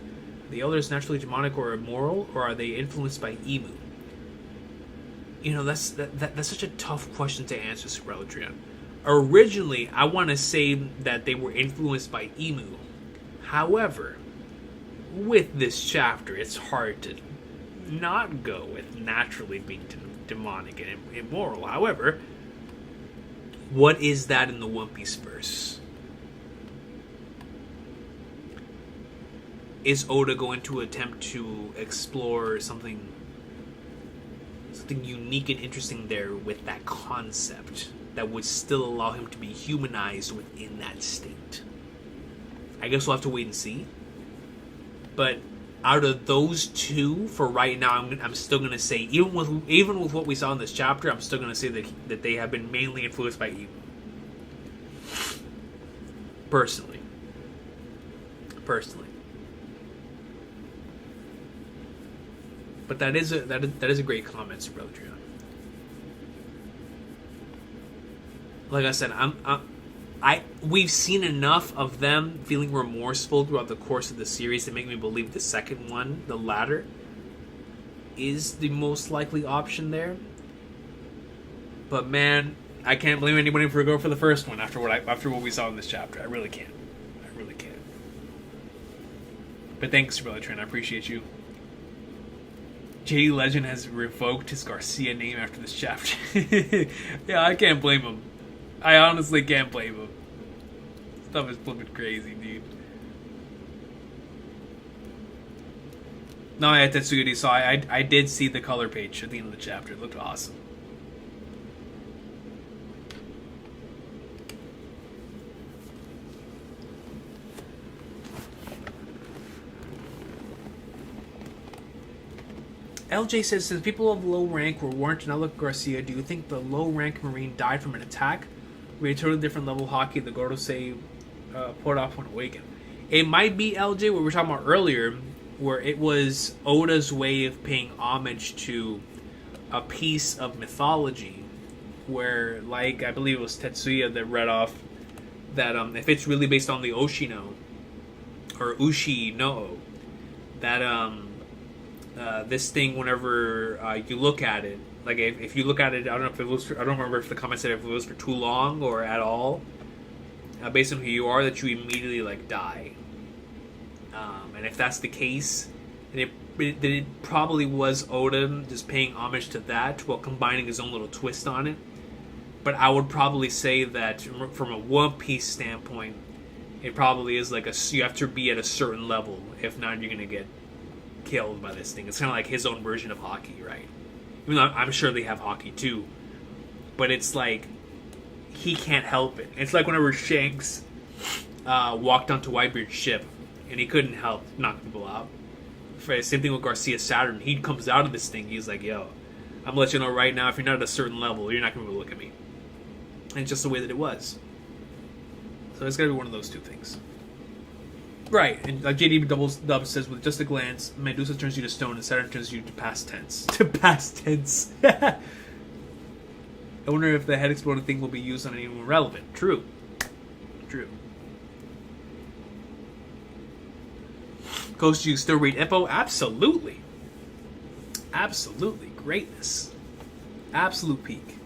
Are the elders naturally demonic or immoral, or are they influenced by Emu? You know, that's such a tough question to answer, Super Loud Trainer. Originally, I want to say that they were influenced by Emu. However, with this chapter, it's hard to not go with naturally being demonic and immoral. However, what is that in the One Piece verse? Is Oda going to attempt to explore something unique and interesting there with that concept that would still allow him to be humanized within that state? I guess we'll have to wait and see. But out of those two, for right now, I'm still going to say, even with what we saw in this chapter, I'm still going to say that they have been mainly influenced by Emu. Personally. But that is a great comment, Super Eltria. Like I said, we've seen enough of them feeling remorseful throughout the course of the series to make me believe the second one, the latter, is the most likely option there. But man, I can't blame anybody for going for the first one after what we saw in this chapter. I really can't. But thanks, Super Train. I appreciate you. JD Legend has revoked his Garcia name after this chapter. Yeah, I can't blame him. I honestly can't blame him. Stuff is flipping crazy, dude. No, yeah, Tetsuya, so I did see the color page at the end of the chapter. It looked awesome. LJ says, since people of low rank were warned to not look at Garcia, do you think the low rank Marine died from an attack? We had a totally different level hockey the Gorosei put off when awakened. It might be, LJ, what we were talking about earlier, where it was Oda's way of paying homage to a piece of mythology, where, like, I believe it was Tetsuya that read off that if it's really based on the Oshino, or Ushi no, that this thing, whenever you look at it, like if you look at it, I don't remember if the comment said if it was for too long or at all, based on who you are, that you immediately like die. And if that's the case, then it probably was Oda just paying homage to that while combining his own little twist on it. But I would probably say that from a One Piece standpoint, it probably is like you have to be at a certain level. If not, you're gonna get killed by this thing. It's kind of like his own version of hockey, right? Even though I'm sure they have hockey too, but it's like he can't help it. It's like whenever Shanks walked onto Whitebeard's ship and he couldn't help knock people out. Same thing with Garcia Saturn. He comes out of this thing. He's like, "Yo, I'm gonna let you know right now. If you're not at a certain level, you're not gonna be able to look at me." And it's just the way that it was. So it's gotta be one of those two things. Right, and like JD Dub says, with just a glance, Medusa turns you to stone and Saturn turns you to past tense. To past tense. I wonder if the head exploding thing will be used on anyone relevant. True. Ghost, you still read Ippo? Absolutely. Greatness. Absolute peak.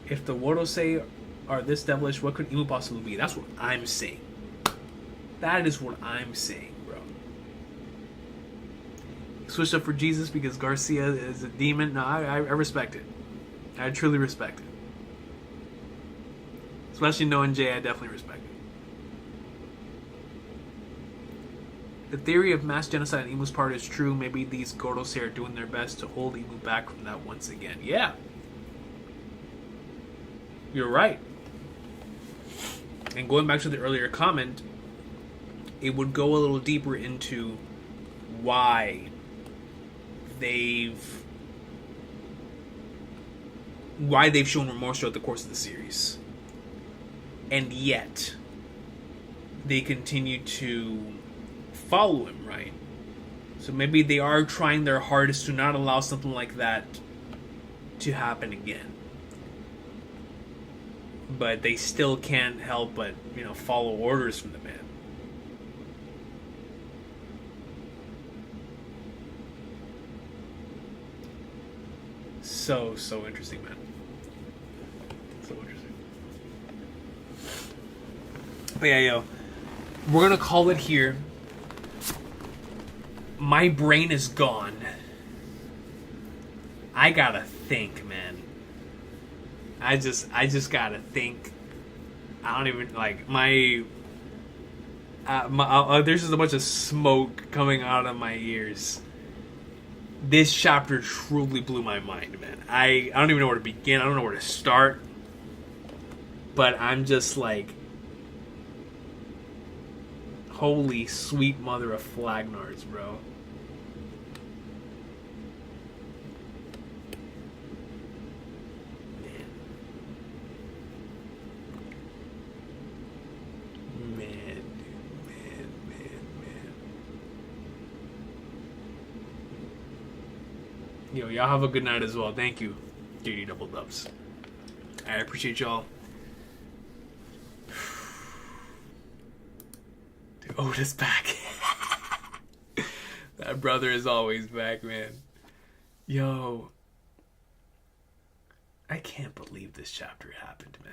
If the Wodosei are this devilish, what could Imu possibly be? That's what I'm saying. That is what I'm saying, bro. Switched up for Jesus because Garcia is a demon. No, I respect it. I truly respect it. Especially knowing Jay, I definitely respect it. The theory of mass genocide on Imu's part is true. Maybe these Godosei are doing their best to hold Imu back from that once again. Yeah. You're right. And going back to the earlier comment, it would go a little deeper into why they've shown remorse throughout the course of the series. And yet they continue to follow him, right? So maybe they are trying their hardest to not allow something like that to happen again. But they still can't help but, follow orders from the man. So interesting, man. So interesting. But yeah, yo. We're gonna call it here. My brain is gone. I gotta think, man. I just gotta think. I don't even there's just a bunch of smoke coming out of my ears. This chapter truly blew my mind, man. I don't even know where to begin. I don't know where to start. But I'm just like, holy sweet mother of Flagnards, bro. Yo, y'all have a good night as well. Thank you, JD Double Dubs. I appreciate y'all. Dude, Oda's back. That brother is always back, man. Yo, I can't believe this chapter happened, man.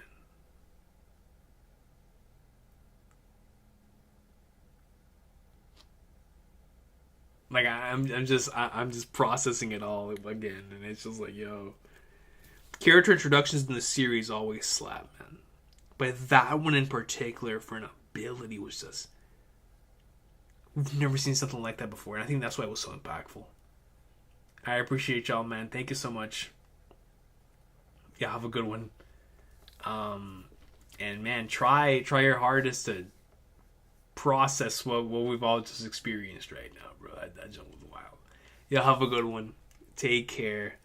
Like, I'm just processing it all again, and it's just like, yo, character introductions in the series always slap, man. But that one in particular, for an ability, was just, we've never seen something like that before, and I think that's why it was so impactful. I appreciate y'all, man. Thank you so much. Yeah, have a good one. And man, try your hardest to process what we've all just experienced right now, bro. That jump was wild. Yeah, have a good one. Take care.